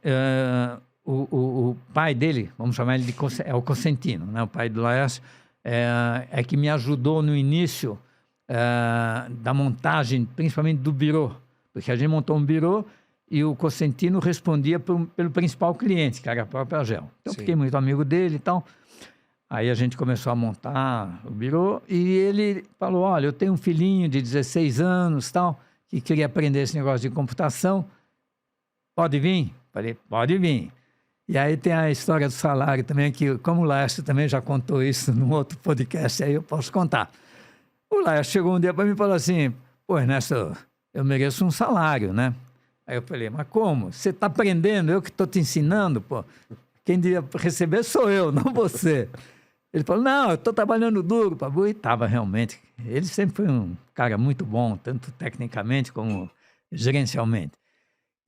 o pai dele, vamos chamar ele de o Cosentino, né? O pai do Laércio, é que me ajudou no início da montagem, principalmente do birô, porque a gente montou um birô e o Cosentino respondia pelo principal cliente, que era a própria Gel. Então, Sim. fiquei muito amigo dele e tal. Aí a gente começou a montar o birô e ele falou, olha, eu tenho um filhinho de 16 anos tal, que queria aprender esse negócio de computação. Pode vir? Falei, pode vir. E aí tem a história do salário também, que como o Laércio também já contou isso num outro podcast, aí eu posso contar. O Laércio chegou um dia para mim e falou assim, Ernesto, eu mereço um salário, né? Aí eu falei, mas como? Você está aprendendo, eu que estou te ensinando, Quem devia receber sou eu, não você. Ele falou, não, eu estou trabalhando duro, e estava realmente. Ele sempre foi um cara muito bom, tanto tecnicamente como gerencialmente.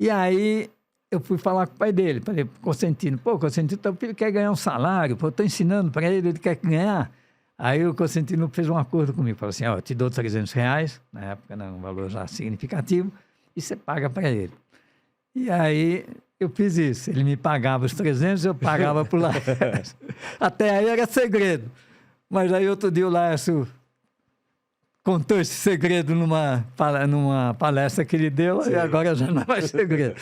E aí eu fui falar com o pai dele, falei, Cosentino, Cosentino, teu filho quer ganhar um salário, eu estou ensinando para ele, ele quer ganhar. Aí o Cosentino fez um acordo comigo, falou assim, eu te dou R$300, na época era um valor já significativo, e você paga para ele. E aí eu fiz isso, ele me pagava os 300, eu pagava para o Laércio. Até aí era segredo. Mas aí outro dia o Laércio contou esse segredo numa palestra que ele deu, Sim. E agora já não é mais segredo.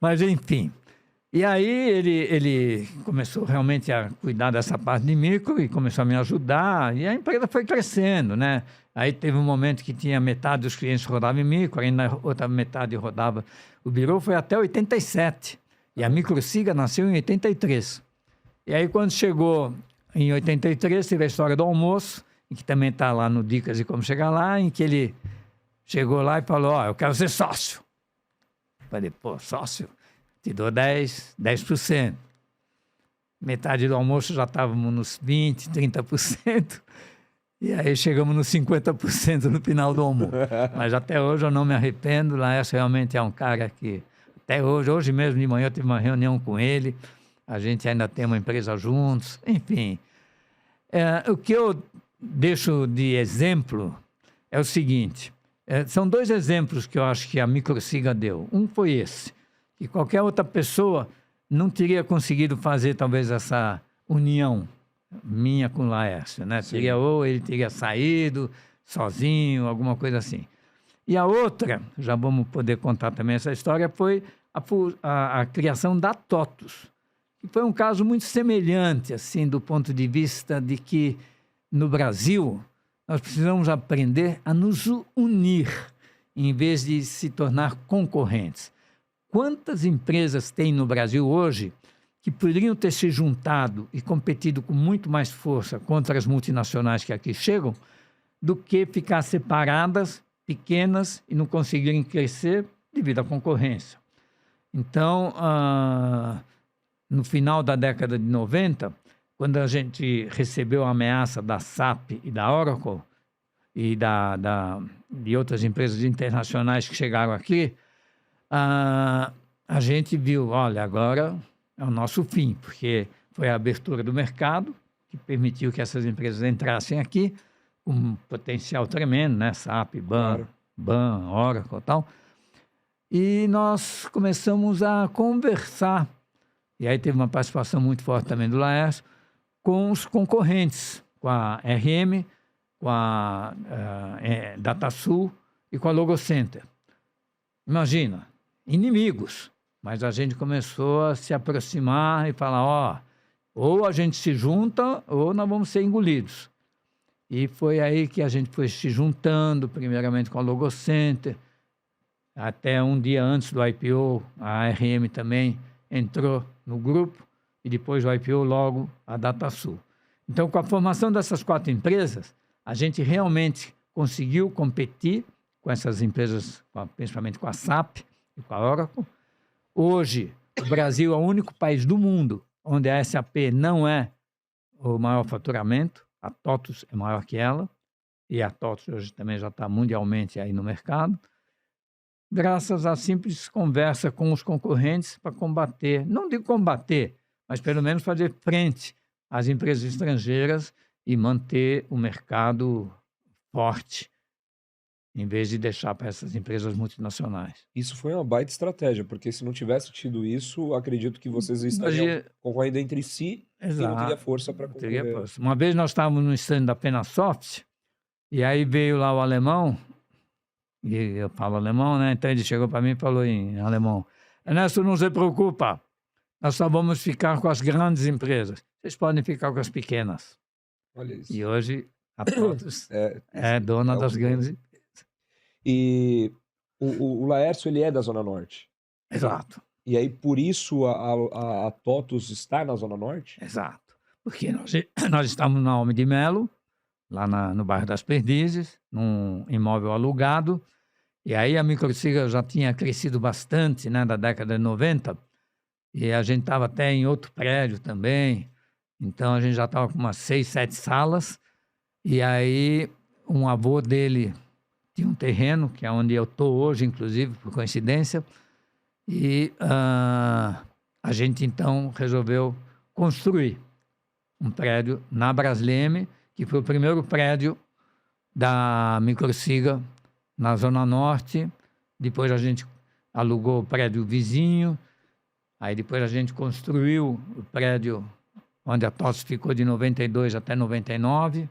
Mas enfim. E aí ele começou realmente a cuidar dessa parte de micro e começou a me ajudar, e a empresa foi crescendo, né? Aí teve um momento que tinha metade dos clientes rodavam em micro, ainda a outra metade rodava. O birô foi até 87, e a Microsiga nasceu em 83. E aí quando chegou em 83, teve a história do almoço, que também está lá no Dicas de Como Chegar Lá, em que ele chegou lá e falou, eu quero ser sócio. Falei, sócio? Te dou 10%. Metade do almoço já estávamos nos 20%, 30%. E aí chegamos nos 50% no final do almoço. Mas até hoje eu não me arrependo. Laércio realmente é um cara que, até hoje mesmo de manhã eu tive uma reunião com ele. A gente ainda tem uma empresa juntos. Enfim, o que eu deixo de exemplo é o seguinte. São dois exemplos que eu acho que a Microsiga deu. Um foi esse, que qualquer outra pessoa não teria conseguido fazer talvez essa união minha com o Laércio, né? Ou ele teria saído sozinho, alguma coisa assim. E a outra, já vamos poder contar também essa história, foi a criação da TOTUS, que foi um caso muito semelhante, assim, do ponto de vista de que no Brasil nós precisamos aprender a nos unir, em vez de se tornar concorrentes. Quantas empresas tem no Brasil hoje que poderiam ter se juntado e competido com muito mais força contra as multinacionais que aqui chegam, do que ficar separadas, pequenas, e não conseguirem crescer devido à concorrência. Então, no final da década de 90, quando a gente recebeu a ameaça da SAP e da Oracle, e de outras empresas internacionais que chegaram aqui, a gente viu, olha, agora é o nosso fim, porque foi a abertura do mercado que permitiu que essas empresas entrassem aqui com um potencial tremendo, né? SAP, BAN, Oracle e tal. E nós começamos a conversar, e aí teve uma participação muito forte também do Laércio, com os concorrentes, com a RM, com a DataSul e com a Logocenter. Imagina, inimigos, mas a gente começou a se aproximar e falar, ó, ou a gente se junta ou nós vamos ser engolidos. E foi aí que a gente foi se juntando, primeiramente com a Logocenter, até um dia antes do IPO, a RM também entrou no grupo, e depois do IPO logo a DataSul. Então, com a formação dessas 4 empresas, a gente realmente conseguiu competir com essas empresas, principalmente com a SAP e com a Oracle. Hoje, o Brasil é o único país do mundo onde a SAP não é o maior faturamento, a TOTVS é maior que ela, e a TOTVS hoje também já está mundialmente aí no mercado, graças à simples conversa com os concorrentes para combater, não digo combater, mas pelo menos fazer frente às empresas estrangeiras e manter o mercado forte, em vez de deixar para essas empresas multinacionais. Isso foi uma baita estratégia, porque se não tivesse tido isso, acredito que vocês estariam concorrendo entre si. Exato. E não teria força para concorrer. Uma vez nós estávamos no stand da Penasoft, e aí veio lá o alemão, e eu falo alemão, né? Então ele chegou para mim e falou em alemão, Ernesto, não se preocupa, nós só vamos ficar com as grandes empresas, vocês podem ficar com as pequenas. Olha isso. E hoje a TOTVS é dona das grandes empresas. E o Laércio, ele é da Zona Norte. Exato. E aí, por isso, a TOTVS está na Zona Norte? Exato. Porque nós estamos na Alme de Melo, lá no bairro das Perdizes, num imóvel alugado. E aí a Microsiga já tinha crescido bastante, né, da década de 90. E a gente estava até em outro prédio também. Então, a gente já estava com umas 6, 7 salas. E aí, um avô dele tinha um terreno, que é onde eu estou hoje, inclusive, por coincidência, e a gente, então, resolveu construir um prédio na Brasleme, que foi o primeiro prédio da Microsiga na Zona Norte. Depois a gente alugou o prédio vizinho, aí depois a gente construiu o prédio onde a TOTVS ficou de 92 até 99,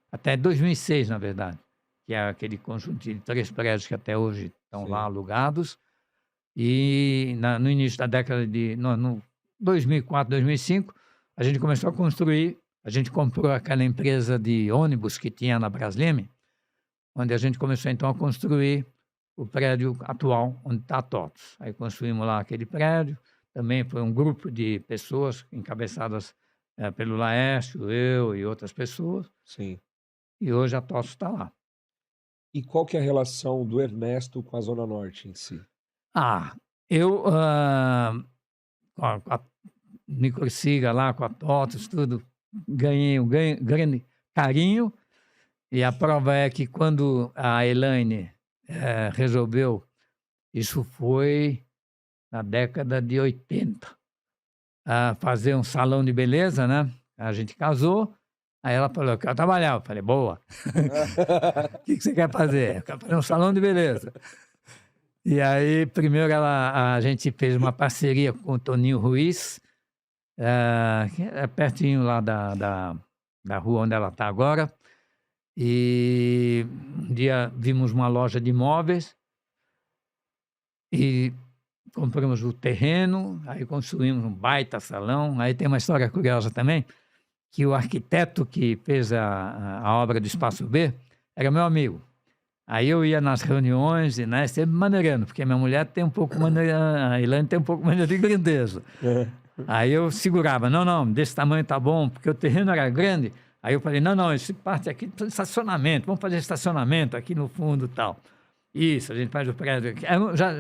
até 2006, na verdade, que é aquele conjunto de 3 prédios que até hoje estão lá alugados. E no início da década de 2004, 2005, a gente começou a construir, a gente comprou aquela empresa de ônibus que tinha na Brasleme, onde a gente começou então a construir o prédio atual, onde está a TOTVS. Aí construímos lá aquele prédio, também foi um grupo de pessoas encabeçadas pelo Laércio, eu e outras pessoas. Sim. E hoje a TOTVS está lá. E qual que é a relação do Ernesto com a Zona Norte em si? Eu, com a Microsiga lá, com a TOTVS, tudo, ganhei um grande carinho. E a prova é que quando a Elaine resolveu, isso foi na década de 80, fazer um salão de beleza, né? A gente casou. Aí ela falou, eu quero trabalhar. Eu falei, boa. O que você quer fazer? Eu quero fazer um salão de beleza. E aí, primeiro, a gente fez uma parceria com o Toninho Ruiz, que é pertinho lá da rua onde ela está agora. E um dia vimos uma loja de imóveis e compramos o terreno, aí construímos um baita salão. Aí tem uma história curiosa também, que o arquiteto que fez a obra do Espaço B era meu amigo. Aí eu ia nas reuniões, e, né, sempre maneirando, porque minha mulher tem um pouco a Elaine tem um pouco maneira de grandeza. Aí eu segurava, não, desse tamanho tá bom, porque o terreno era grande. Aí eu falei, não, esse parte aqui de estacionamento, vamos fazer estacionamento aqui no fundo e tal. Isso, a gente faz o prédio aqui.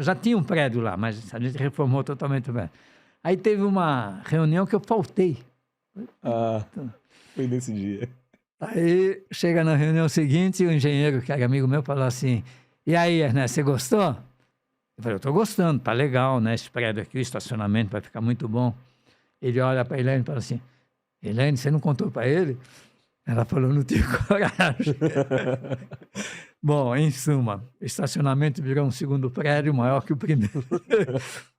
Já tinha um prédio lá, mas a gente reformou totalmente o prédio. Aí teve uma reunião que eu faltei. Foi nesse dia. Aí chega na reunião seguinte, o engenheiro, que era amigo meu, falou assim, e aí, Ernesto, você gostou? Eu falei, eu tô gostando, tá legal, né? Esse prédio aqui, o estacionamento vai ficar muito bom. Ele olha para a Elaine e fala assim, Elaine, você não contou para ele? Ela falou, não tive coragem. Bom, em suma, o estacionamento virou um segundo prédio maior que o primeiro.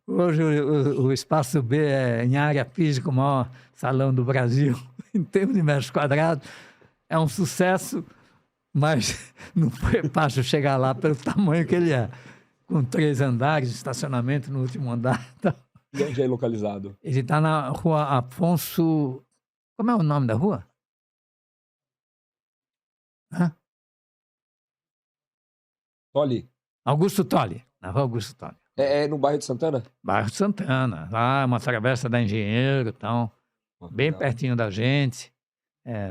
Hoje o Espaço B é, em área física, o maior salão do Brasil, em termos de metros quadrados. É um sucesso, mas não foi fácil chegar lá pelo tamanho que ele é. Com 3 andares, estacionamento no último andar. E onde é localizado? Ele está na rua Afonso... Como é o nome da rua? Hã? Tolly. Augusto Tolly, na rua Augusto Tolly. É no bairro de Santana? Bairro de Santana, lá uma travessa da Engenheiro, então, bem Legal. pertinho da gente,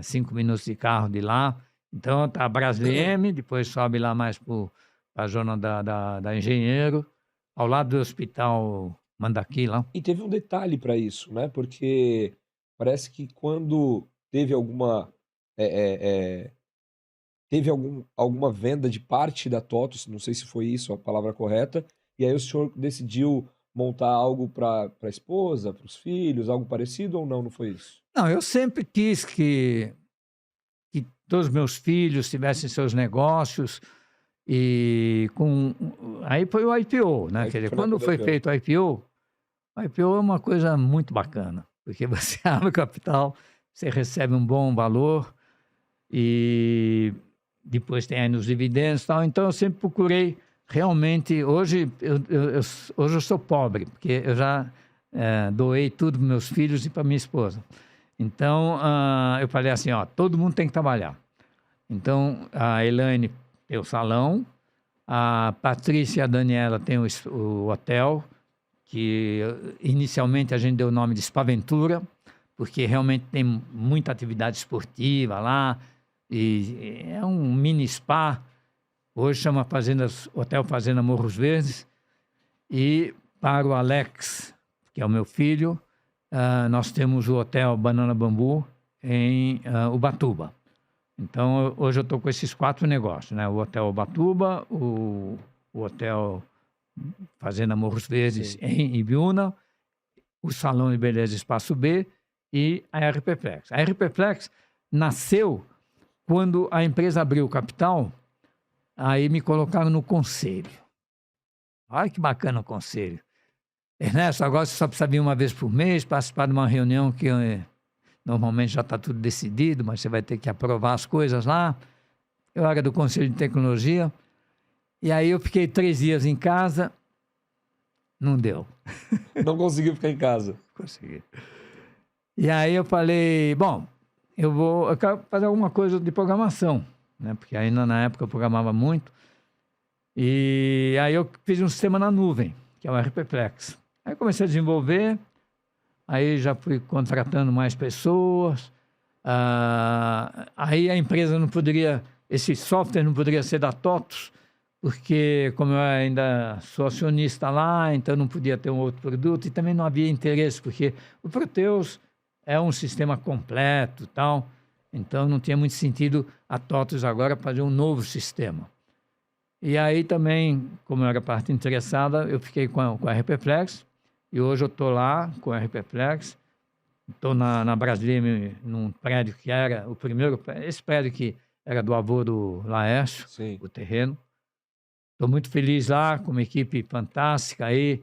5 minutos de carro de lá. Então tá a Brasleme, depois sobe lá mais para a zona da Engenheiro, ao lado do Hospital Mandaqui lá. E teve um detalhe para isso, né? Porque parece que quando teve alguma venda de parte da TOTUS, não sei se foi isso a palavra correta, e aí o senhor decidiu montar algo para a esposa, para os filhos, algo parecido ou não? Não foi isso? Não, eu sempre quis que todos os meus filhos tivessem seus negócios e aí foi o IPO, né? Aí Quer dizer, foi na quando época do foi IPO. feito o IPO é uma coisa muito bacana, porque você abre o capital, você recebe um bom valor e depois tem aí nos dividendos e tal. Então eu sempre procurei realmente, hoje eu sou pobre, porque eu já doei tudo para meus filhos e para minha esposa. Então, eu falei assim, ó, todo mundo tem que trabalhar. Então, a Elaine tem o salão, a Patrícia e a Daniela têm o hotel, que inicialmente a gente deu o nome de Spaventura, porque realmente tem muita atividade esportiva lá, e é um mini spa, hoje chama Hotel Fazenda Morros Verdes, e para o Alex, que é o meu filho, nós temos o Hotel Banana Bambu em Ubatuba. Então, hoje eu estou com esses 4 negócios, né? O Hotel Ubatuba, o Hotel Fazenda Morros Verdes em Ibiúna, o Salão de Beleza Espaço B e a RP Flex. A RP Flex nasceu quando a empresa abriu o capital, aí me colocaram no conselho. Olha que bacana o conselho. Ernesto, agora você só precisa vir uma vez por mês, participar de uma reunião que normalmente já está tudo decidido, mas você vai ter que aprovar as coisas lá. Eu era do Conselho de Tecnologia. E aí eu fiquei 3 dias em casa, não deu. Não conseguiu ficar em casa. Consegui. E aí eu falei, bom, eu quero fazer alguma coisa de programação, né? Porque ainda na época eu programava muito. E aí eu fiz um sistema na nuvem, que é o RP Flex. Aí comecei a desenvolver, aí já fui contratando mais pessoas, aí a empresa não poderia, esse software não poderia ser da TOTUS, porque como eu ainda sou acionista lá, então não podia ter um outro produto, e também não havia interesse, porque o Proteus é um sistema completo e tal, então não tinha muito sentido a TOTUS agora fazer um novo sistema. E aí também, como eu era parte interessada, eu fiquei com a RP Flex, e hoje eu estou lá com a RP Flex, estou na Brasleme, num prédio que era o primeiro, esse prédio que era do avô do Laércio, Sim. o terreno. Estou muito feliz lá, com uma equipe fantástica aí,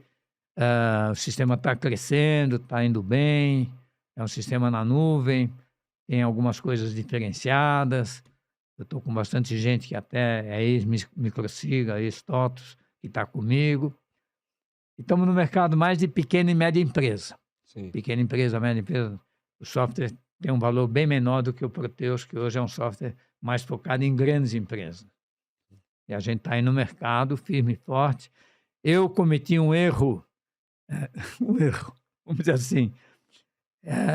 o sistema está crescendo, está indo bem, é um sistema na nuvem, tem algumas coisas diferenciadas, eu estou com bastante gente que até é ex-Microsiga, ex-TOTUS, que está comigo. E estamos no mercado mais de pequena e média empresa. Sim. Pequena empresa, média empresa, o software tem um valor bem menor do que o Proteus, que hoje é um software mais focado em grandes empresas. E a gente está aí no mercado, firme e forte. Eu cometi um erro, vamos dizer assim.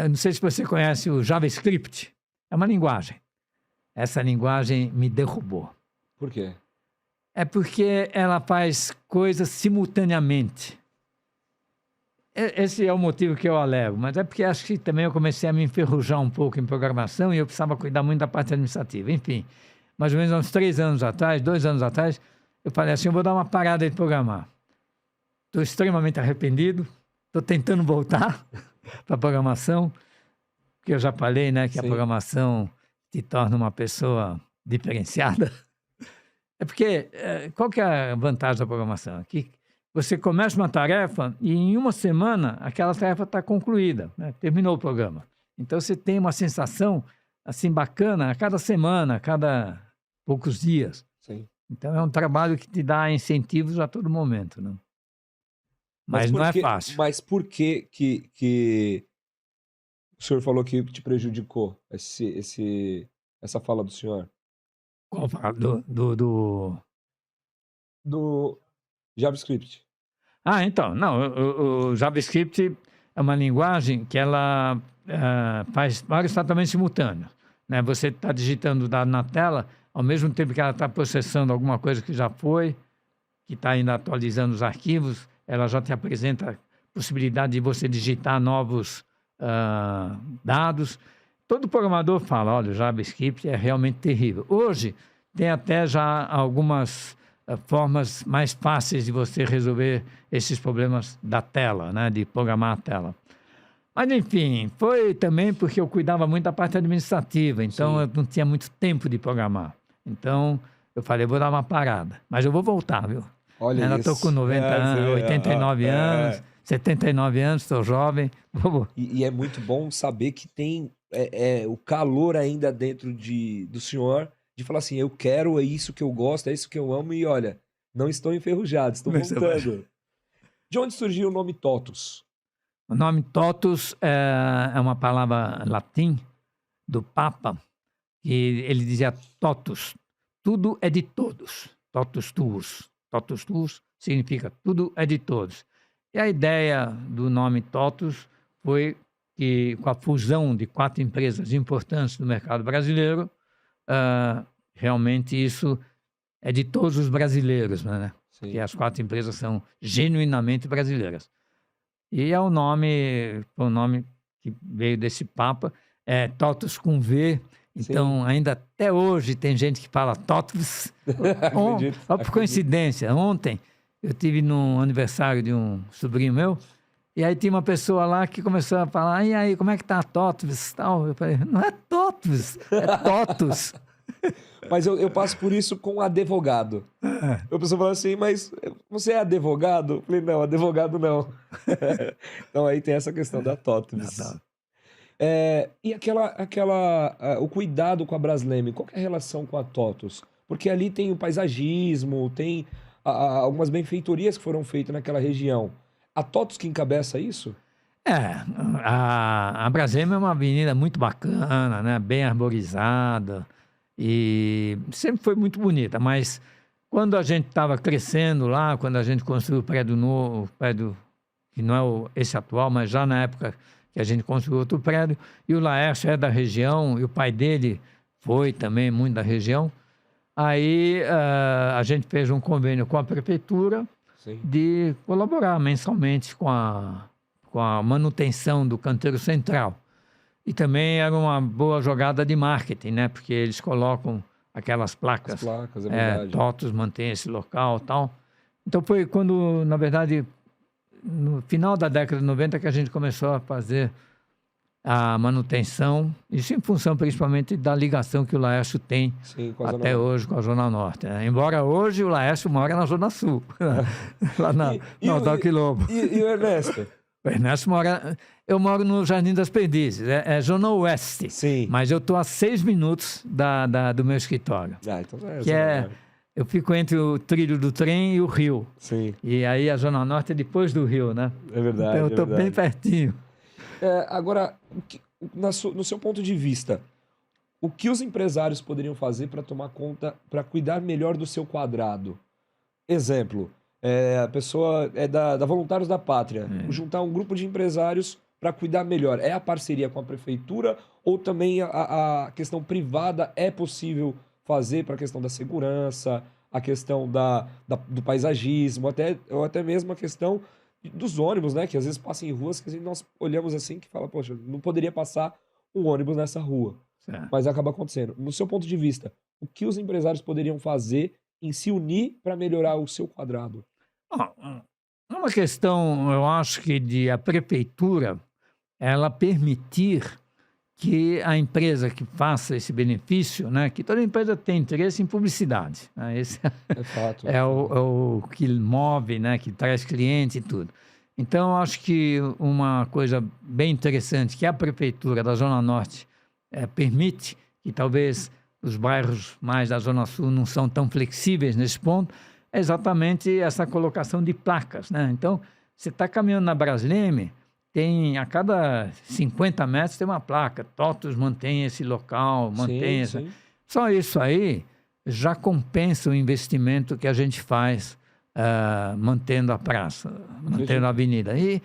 Não sei se você conhece o JavaScript, é uma linguagem. Essa linguagem me derrubou. Por quê? É porque ela faz coisas simultaneamente. Esse é o motivo que eu alego, mas é porque acho que também eu comecei a me enferrujar um pouco em programação e eu precisava cuidar muito da parte administrativa. Enfim, mais ou menos uns 2 anos atrás, eu falei assim, eu vou dar uma parada de programar. Estou extremamente arrependido, estou tentando voltar para a programação, porque eu já falei, né, que a programação te torna uma pessoa diferenciada. É porque, qual que é a vantagem da programação? Que você começa uma tarefa e em uma semana aquela tarefa está concluída, né? Terminou o programa. Então você tem uma sensação assim bacana a cada semana, a cada poucos dias. Sim. Então é um trabalho que te dá incentivos a todo momento, né? Mas não é fácil. Mas por que o senhor falou que te prejudicou essa fala do senhor? Qual fala? Do JavaScript. Então, não, o JavaScript é uma linguagem que ela faz vários tratamentos simultâneos, né? Você está digitando o dado na tela, ao mesmo tempo que ela está processando alguma coisa que já foi, que está ainda atualizando os arquivos, ela já te apresenta a possibilidade de você digitar novos dados. Todo programador fala, olha, o JavaScript é realmente terrível. Hoje, tem até já algumas formas mais fáceis de você resolver esses problemas da tela, né? De programar a tela. Mas, enfim, foi também porque eu cuidava muito da parte administrativa, então eu não tinha muito tempo de programar. Então, eu falei, vou dar uma parada. Mas eu vou voltar, viu? Olha Ainda isso. estou com 90 anos, 89 anos, 79 anos, estou jovem. E é muito bom saber que tem o calor ainda dentro do senhor de falar assim, eu quero, é isso que eu gosto, é isso que eu amo e olha, não estou enferrujado, estou voltando. De onde surgiu o nome TOTUS? O nome TOTUS é uma palavra latim do Papa, que ele dizia TOTUS, tudo é de todos, TOTUS tuus. TOTUS tuus significa tudo é de todos. E a ideia do nome TOTUS foi que, com a fusão de 4 empresas importantes do mercado brasileiro, realmente isso é de todos os brasileiros, né? Porque as 4 empresas são genuinamente brasileiras. E é o nome que veio desse Papa, TOTUS com V. Então, ainda até hoje tem gente que fala TOTUS. Por coincidência, ontem eu estive no aniversário de um sobrinho meu, e aí tinha uma pessoa lá que começou a falar, e aí, como é que tá a TOTUS e tal? Eu falei, não é TOTUS, é TOTUS. Mas eu passo por isso com advogado. A pessoa fala assim, mas você é advogado? Eu falei, não, advogado não. Então aí tem essa questão da TOTUS. E o cuidado com a Braskem, qual que é a relação com a TOTUS? Porque ali tem o paisagismo, tem algumas benfeitorias que foram feitas naquela região. A TOTUS que encabeça isso? A Braskem é uma avenida muito bacana, né? Bem arborizada e sempre foi muito bonita, mas quando a gente estava crescendo lá, quando a gente construiu o prédio novo, prédio que não é esse atual, mas já na época que a gente construiu outro prédio, e o Laércio é da região, e o pai dele foi também muito da região. Aí a gente fez um convênio com a prefeitura de colaborar mensalmente com a manutenção do canteiro central. E também era uma boa jogada de marketing, né? Porque eles colocam aquelas placas. As placas, é verdade. TOTUS mantém esse local e tal. Então foi quando, na verdade, no final da década de 90 que a gente começou a fazer a manutenção, isso em função principalmente da ligação que o Laércio tem até hoje com a Zona Norte. Né? Embora hoje o Laércio mora na Zona Sul, lá na Osório Lobo. E o Ernesto? O Ernesto mora... Eu moro no Jardim das Perdizes, é Zona Oeste. Sim. Mas eu estou a 6 minutos do meu escritório. Então eu fico entre o trilho do trem e o rio. Sim. E aí a Zona Norte é depois do rio, né? É verdade. Então eu estou bem pertinho. Agora, no seu ponto de vista, o que os empresários poderiam fazer para tomar conta, para cuidar melhor do seu quadrado? Exemplo, a pessoa é da Voluntários da Pátria, juntar um grupo de empresários para cuidar melhor. É a parceria com a prefeitura ou também a questão privada é possível fazer para a questão da segurança, a questão do paisagismo, ou até mesmo a questão dos ônibus, né? Que às vezes passam em ruas que nós olhamos assim que fala, poxa, não poderia passar um ônibus nessa rua. Mas acaba acontecendo. No seu ponto de vista, o que os empresários poderiam fazer em se unir para melhorar o seu quadrado? Uma questão, eu acho que de a prefeitura ela permitir que a empresa que faça esse benefício, né, que toda empresa tem interesse em publicidade, né, esse fato. é o que move, né, que traz cliente e tudo. Então, eu acho que uma coisa bem interessante que a Prefeitura da Zona Norte permite, que talvez os bairros mais da Zona Sul não são tão flexíveis nesse ponto, é exatamente essa colocação de placas, né? Então, você está caminhando na Brasleme, tem a cada 50 metros tem uma placa, TOTUS mantém esse local, mantém essa... Sim. Só isso aí já compensa o investimento que a gente faz mantendo a praça, mantendo a avenida. E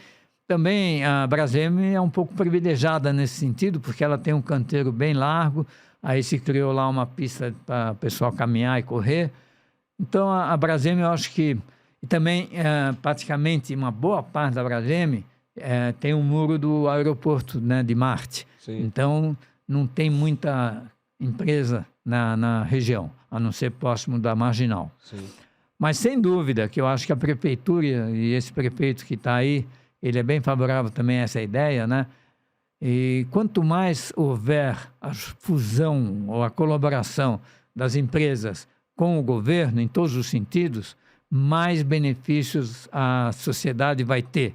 também a Braskem é um pouco privilegiada nesse sentido, porque ela tem um canteiro bem largo, aí se criou lá uma pista para o pessoal caminhar e correr. Então a Braskem, eu acho que... E também, praticamente, uma boa parte da Braskem tem um muro do aeroporto, né, de Marte. Sim. Então não tem muita empresa na região, a não ser próximo da Marginal. Sim. Mas, sem dúvida, que eu acho que a prefeitura e esse prefeito que está aí, ele é bem favorável também a essa ideia, né? E quanto mais houver a fusão ou a colaboração das empresas com o governo, em todos os sentidos, mais benefícios a sociedade vai ter.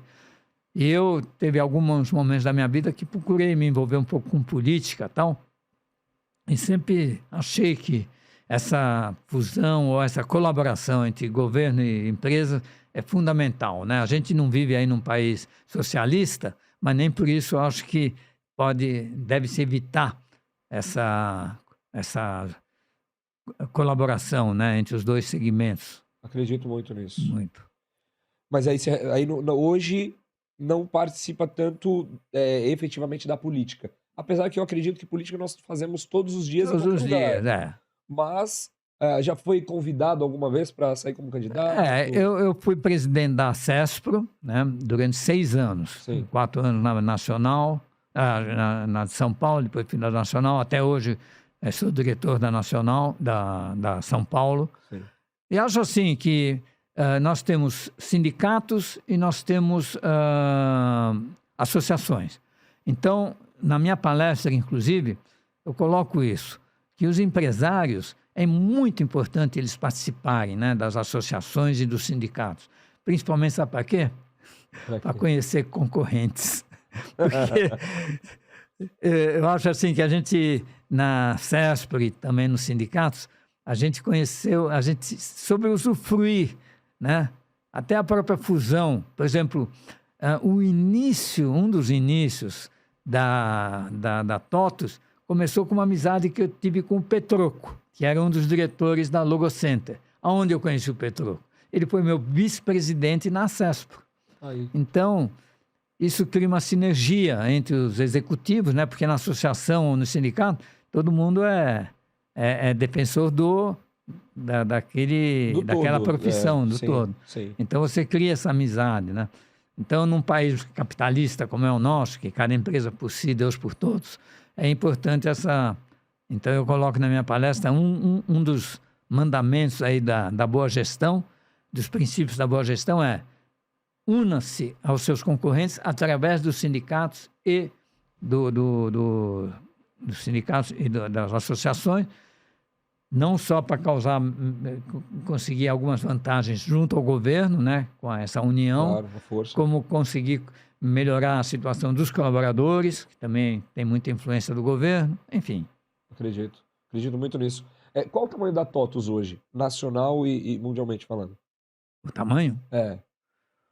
E eu teve alguns momentos da minha vida que procurei me envolver um pouco com política e tal, e sempre achei que essa fusão ou essa colaboração entre governo e empresa é fundamental, né? A gente não vive aí num país socialista, mas nem por isso eu acho que deve-se evitar essa colaboração, né, entre os dois segmentos. Acredito muito nisso. Muito. Mas aí hoje não participa tanto efetivamente da política. Apesar que eu acredito que política nós fazemos todos os dias em qualquer lugar. Mas já foi convidado alguma vez para sair como candidato? Eu fui presidente da CESPRO, né, durante 6 anos. Sim. 4 anos na Nacional, na de São Paulo, depois fui na Nacional. Até hoje sou diretor da Nacional, da São Paulo. Sim. E acho assim que nós temos sindicatos e nós temos associações. Então, na minha palestra, inclusive, eu coloco isso, que os empresários, é muito importante eles participarem, né, das associações e dos sindicatos. Principalmente, sabe para quê? Para conhecer concorrentes. Porque eu acho assim que a gente, na CESPR e também nos sindicatos, a gente soube usufruir, né? Até a própria fusão. Por exemplo, um dos inícios da TOTUS começou com uma amizade que eu tive com o Petroco, que era um dos diretores da Logocenter. Aonde eu conheci o Petroco? Ele foi meu vice-presidente na CESPRO. Aí. Então, isso cria uma sinergia entre os executivos, né? Porque na associação ou no sindicato, todo mundo é defensor daquela profissão, do todo. Sim. Então, você cria essa amizade, né? Então, num país capitalista como é o nosso, que cada empresa por si, Deus por todos, é importante essa... Então, eu coloco na minha palestra um dos mandamentos aí da boa gestão, dos princípios da boa gestão una-se aos seus concorrentes através dos sindicatos e dos sindicatos e das associações, não só para conseguir algumas vantagens junto ao governo, né, com essa união, claro, uma força, como conseguir melhorar a situação dos colaboradores, que também tem muita influência do governo, enfim. Acredito muito nisso. Qual o tamanho da TOTUS hoje, nacional e mundialmente falando? O tamanho?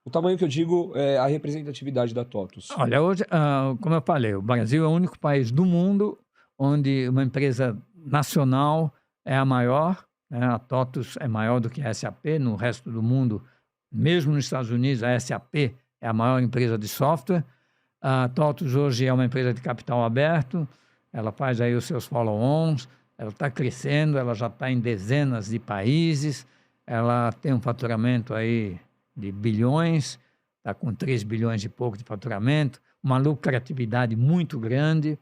O tamanho que eu digo é a representatividade da TOTUS. Olha, hoje, como eu falei, o Brasil é o único país do mundo onde uma empresa nacional é a maior, né? A TOTUS é maior do que a SAP. No resto do mundo, mesmo nos Estados Unidos, a SAP é a maior empresa de software. A TOTUS hoje é uma empresa de capital aberto, ela faz aí os seus follow-ons, ela está crescendo, ela já está em dezenas de países, ela tem um faturamento aí de bilhões, está com 3 bilhões e pouco de faturamento, uma lucratividade muito grande,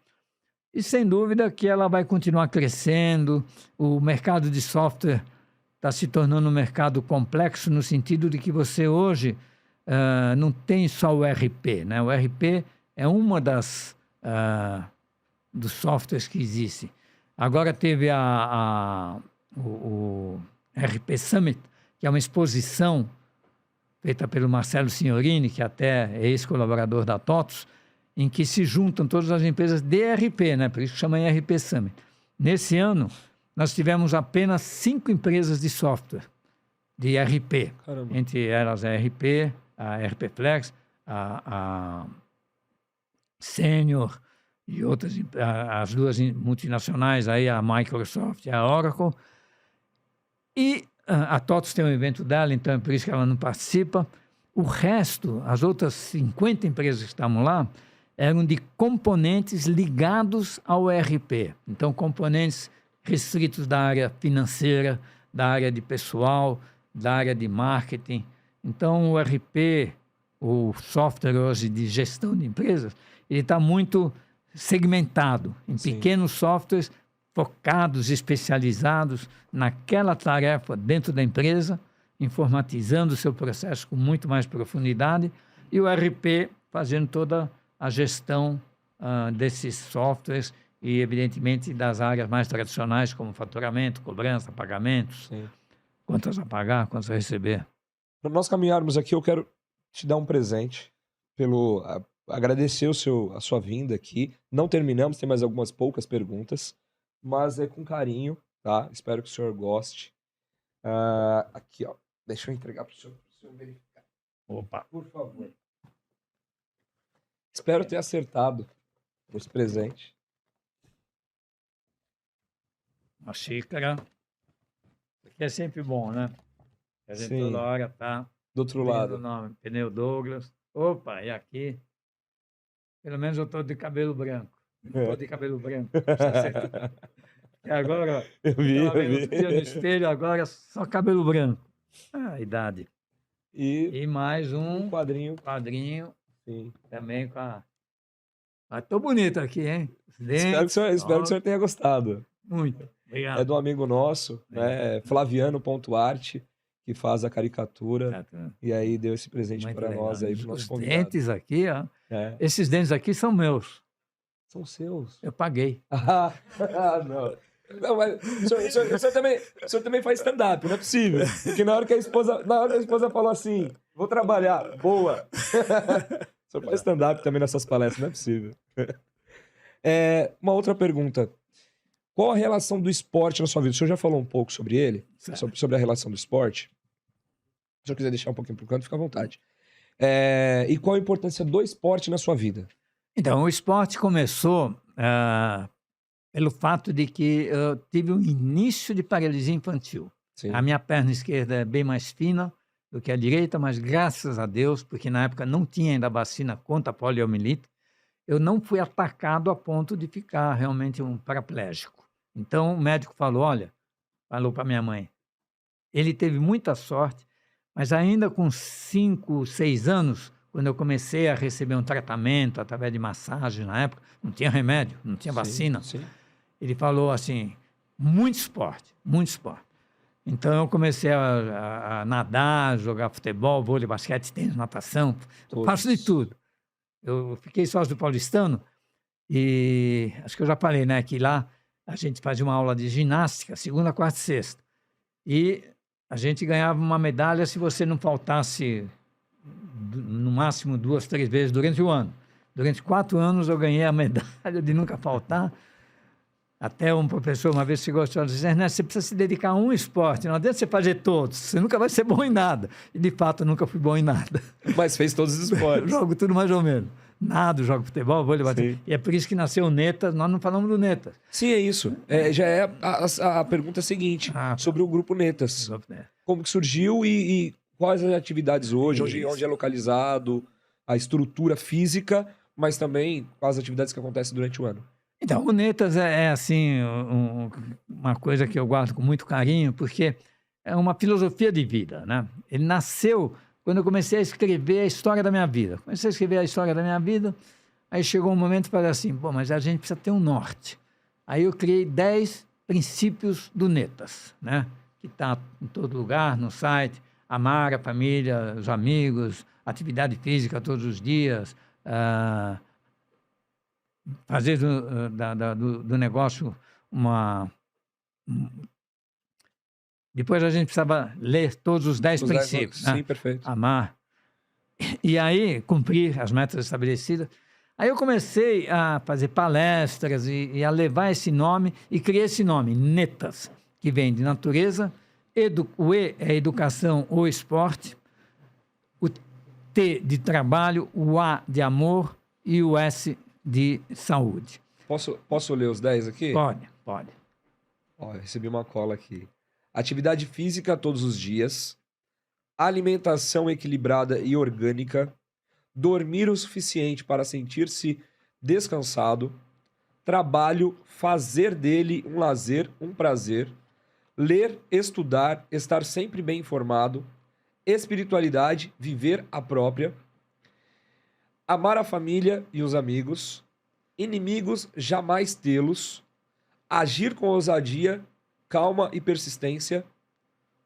e sem dúvida que ela vai continuar crescendo. O mercado de software está se tornando um mercado complexo no sentido de que você hoje não tem só o RP, né? O RP é uma das dos softwares que existem. Agora teve o RP Summit, que é uma exposição feita pelo Marcelo Signorini, que até é ex-colaborador da TOTUS, em que se juntam todas as empresas de ERP, né? Por isso que chama ERP Summit. Nesse ano, nós tivemos apenas 5 empresas de software, de ERP. Caramba. Entre elas a ERP, a ERP Flex, a Senior e outras, as duas multinacionais, aí, a Microsoft e a Oracle. E a TOTUS tem um evento dela, então é por isso que ela não participa. O resto, as outras 50 empresas que estavam lá, eram de componentes ligados ao ERP. Então, componentes restritos da área financeira, da área de pessoal, da área de marketing. Então, o ERP, o software hoje de gestão de empresas, ele está muito segmentado em pequenos softwares focados, especializados naquela tarefa dentro da empresa, informatizando o seu processo com muito mais profundidade, e o ERP fazendo toda a gestão desses softwares e, evidentemente, das áreas mais tradicionais, como faturamento, cobrança, pagamentos, quantas a pagar, quantas a receber. Para nós caminharmos aqui, eu quero te dar um presente, agradecer a sua vinda aqui. Não terminamos, tem mais algumas poucas perguntas, mas é com carinho, tá? Espero que o senhor goste. Aqui, ó. Deixa eu entregar para o senhor verificar. Opa! Por favor. Espero ter acertado esse presente. Uma xícara. Aqui é sempre bom, né? A gente Sim. toda hora tá Do outro vendo lado. o nome. Pneu Douglas. Opa, e aqui? Pelo menos eu tô de cabelo branco. Tô de cabelo branco. E agora, Eu vi. outro dia no espelho, agora só cabelo branco. Idade. E mais um quadrinho. Sim. Também com a... Mas tô bonito aqui, hein? Espero que o senhor tenha gostado. Muito. Obrigado. É de um amigo nosso, né? Flaviano.art, que faz a caricatura. E aí deu esse presente para nós aí, pro nosso convidado. Os dentes aqui, ó. Esses dentes aqui são meus. São seus? Eu paguei. Não. Não, mas o senhor também faz stand-up, não é possível. Porque na hora que a esposa falou assim, vou trabalhar, boa. O senhor faz stand-up também nessas palestras, não é possível. Uma outra pergunta. Qual a relação do esporte na sua vida? O senhor já falou um pouco sobre ele, sobre a relação do esporte. Se o senhor quiser deixar um pouquinho pro canto, fica à vontade. E qual a importância do esporte na sua vida? Então, o esporte começou pelo fato de que eu tive um início de paralisia infantil. Sim. A minha perna esquerda é bem mais fina do que a direita, mas graças a Deus, porque na época não tinha ainda vacina contra a poliomielite, eu não fui atacado a ponto de ficar realmente um paraplégico. Então, o médico falou para minha mãe, ele teve muita sorte, mas ainda com 5, 6 anos, quando eu comecei a receber um tratamento através de massagem na época, não tinha remédio, não tinha vacina. Sim. Ele falou assim, muito esporte, muito esporte. Então eu comecei a nadar, jogar futebol, vôlei, basquete, tênis, natação, eu faço de tudo. Eu fiquei sócio do Paulistano e acho que eu já falei, né, que lá a gente fazia uma aula de ginástica, segunda, quarta e sexta. E a gente ganhava uma medalha se você não faltasse no máximo 2, 3 vezes durante o ano. Durante 4 anos eu ganhei a medalha de nunca faltar. Até um professor uma vez chegou e disse, Ernesto, você precisa se dedicar a um esporte, não adianta você fazer todos, você nunca vai ser bom em nada. E de fato eu nunca fui bom em nada. Mas fez todos os esportes. Jogo tudo mais ou menos. Nado, jogo futebol, vôlei, e é por isso que nasceu o Netas, nós não falamos do Netas. Sim, é isso. Já é a pergunta seguinte, sobre o Grupo Netas. Como que surgiu e quais as atividades hoje, onde é localizado, a estrutura física, mas também quais as atividades que acontecem durante o ano. Então, o Netas assim, uma coisa que eu guardo com muito carinho, porque é uma filosofia de vida, né? Ele nasceu quando eu comecei a escrever a história da minha vida. Comecei a escrever a história da minha vida, aí chegou um momento e falei assim, mas a gente precisa ter um norte. Aí eu criei 10 princípios do Netas, né? Que está em todo lugar, no site, amar a família, os amigos, atividade física todos os dias, fazer do negócio uma... Depois a gente precisava ler todos os 10 princípios. Sim, perfeito. Amar. E aí, cumprir as metas estabelecidas. Aí eu comecei a fazer palestras e a levar esse nome e criei esse nome, Netas, que vem de natureza, o E é educação ou esporte, o T de trabalho, o A de amor e o S de saúde. Posso ler os 10 aqui? Pode. Ó, eu recebi uma cola aqui. Atividade física todos os dias, alimentação equilibrada e orgânica, dormir o suficiente para sentir-se descansado, trabalho, fazer dele um lazer, um prazer, ler, estudar, estar sempre bem informado, espiritualidade, viver a própria, amar a família e os amigos, inimigos jamais tê-los, agir com ousadia, calma e persistência,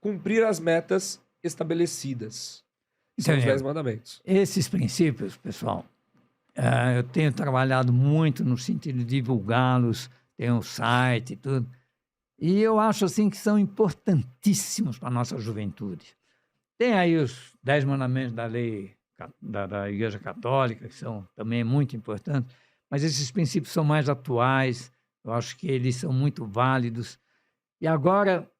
cumprir as metas estabelecidas. São os 10 mandamentos. Esses princípios, pessoal, eu tenho trabalhado muito no sentido de divulgá-los, tenho um site e tudo, e eu acho assim que são importantíssimos para a nossa juventude. Tem aí os 10 mandamentos da lei da Igreja Católica, que são também muito importantes, mas esses princípios são mais atuais, eu acho que eles são muito válidos. E agora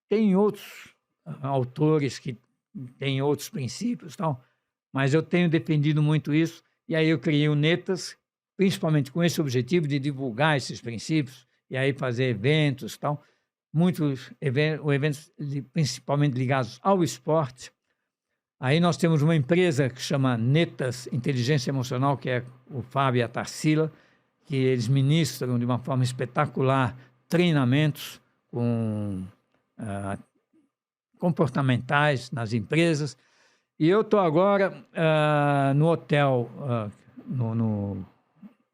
tem outros autores que têm outros princípios e tal, mas eu tenho defendido muito isso, e aí eu criei o Netas, principalmente com esse objetivo de divulgar esses princípios, e aí fazer eventos e tal, muitos eventos principalmente ligados ao esporte. Aí nós temos uma empresa que chama Netas Inteligência Emocional, que é o Fábio e a Tarsila, que eles ministram de uma forma espetacular treinamentos comportamentais nas empresas. E eu estou agora no hotel,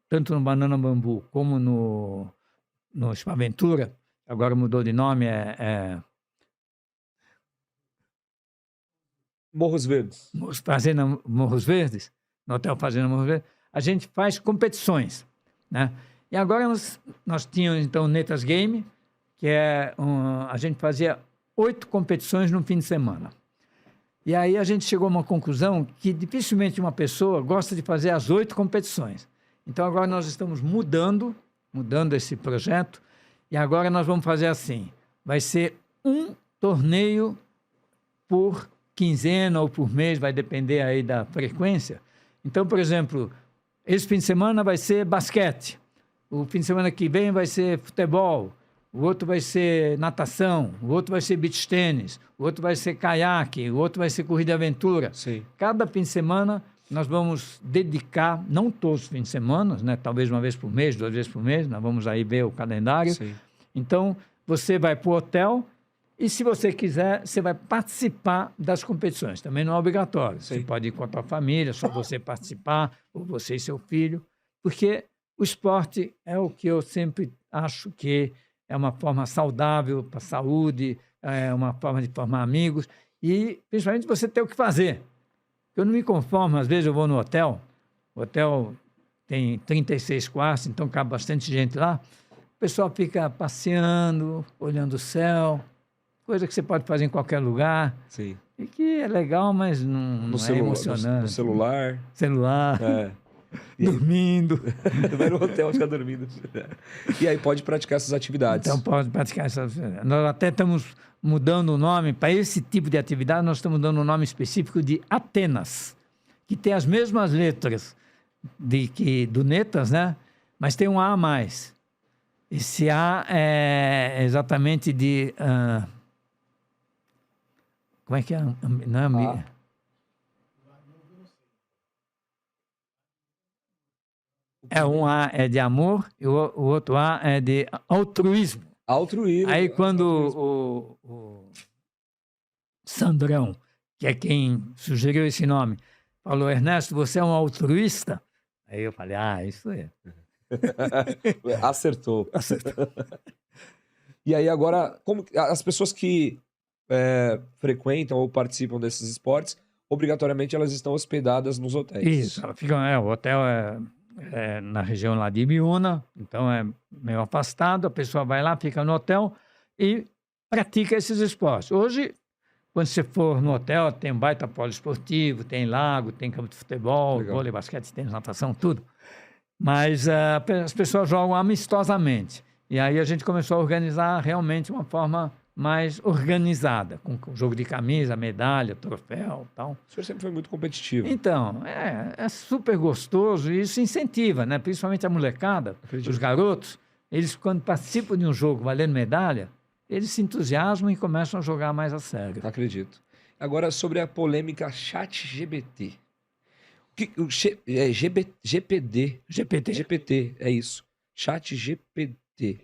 tanto no Banana Bambu como no Spaventura, agora mudou de nome, Morros Verdes. Fazenda Morros Verdes, no Hotel Fazenda Morros Verdes, a gente faz competições, né? E agora nós tínhamos, então, o Netas Game, que a gente fazia 8 competições no fim de semana. E aí a gente chegou a uma conclusão que dificilmente uma pessoa gosta de fazer as 8 competições. Então agora nós estamos mudando esse projeto, e agora nós vamos fazer assim, vai ser um torneio por quinzena ou por mês, vai depender aí da frequência. Então, por exemplo, esse fim de semana vai ser basquete, o fim de semana que vem vai ser futebol, o outro vai ser natação, o outro vai ser beach tênis, o outro vai ser caiaque, o outro vai ser corrida de aventura. Sim. Cada fim de semana nós vamos dedicar, não todos os fins de semana, né? Talvez uma vez por mês, 2 vezes por mês, nós vamos aí ver o calendário. Sim. Então, você vai para o hotel e, se você quiser, você vai participar das competições. Também não é obrigatório. Sim. Você pode ir com a tua família, só você participar, ou você e seu filho, porque o esporte é o que eu sempre acho que é uma forma saudável para a saúde, é uma forma de formar amigos e, principalmente, você ter o que fazer. Eu não me conformo, às vezes eu vou no hotel, o hotel tem 36 quartos, então cabe bastante gente lá, o pessoal fica passeando, olhando o céu, coisa que você pode fazer em qualquer lugar. Sim. E que é legal, mas não é emocionante. No celular. Celular. Dormindo. Vai no hotel ficar dormindo. E aí pode praticar essas atividades. Então pode praticar essas atividades. Nós até estamos mudando o nome, para esse tipo de atividade, nós estamos dando um nome específico de Atenas, que tem as mesmas letras do Netas, né? Mas tem um A a mais. Esse A é exatamente de... como é que é? Não é um A é de amor e o outro A é de altruísmo. Altruísmo. Aí quando o Sandrão, que é quem sugeriu esse nome, falou: Ernesto, você é um altruísta? Aí eu falei: isso é. Acertou. E aí agora, como as pessoas que frequentam ou participam desses esportes, obrigatoriamente elas estão hospedadas nos hotéis. Isso, ela fica, o hotel na região lá de Ibiúna, então é meio afastado, a pessoa vai lá, fica no hotel e pratica esses esportes. Hoje, quando você for no hotel, tem um baita poliesportivo, tem lago, tem campo de futebol, Legal. vôlei, basquete, tênis, natação, tudo. Mas as pessoas jogam amistosamente. E aí a gente começou a organizar realmente uma forma mais organizada, com jogo de camisa, medalha, troféu e tal. O senhor sempre foi muito competitivo. Então, é super gostoso e isso incentiva, né? Principalmente a molecada, Acredito. os garotos, eles quando participam de um jogo valendo medalha, eles se entusiasmam e começam a jogar mais a sério. Acredito. Agora, sobre a polêmica ChatGPT. GPT, é isso. ChatGPT.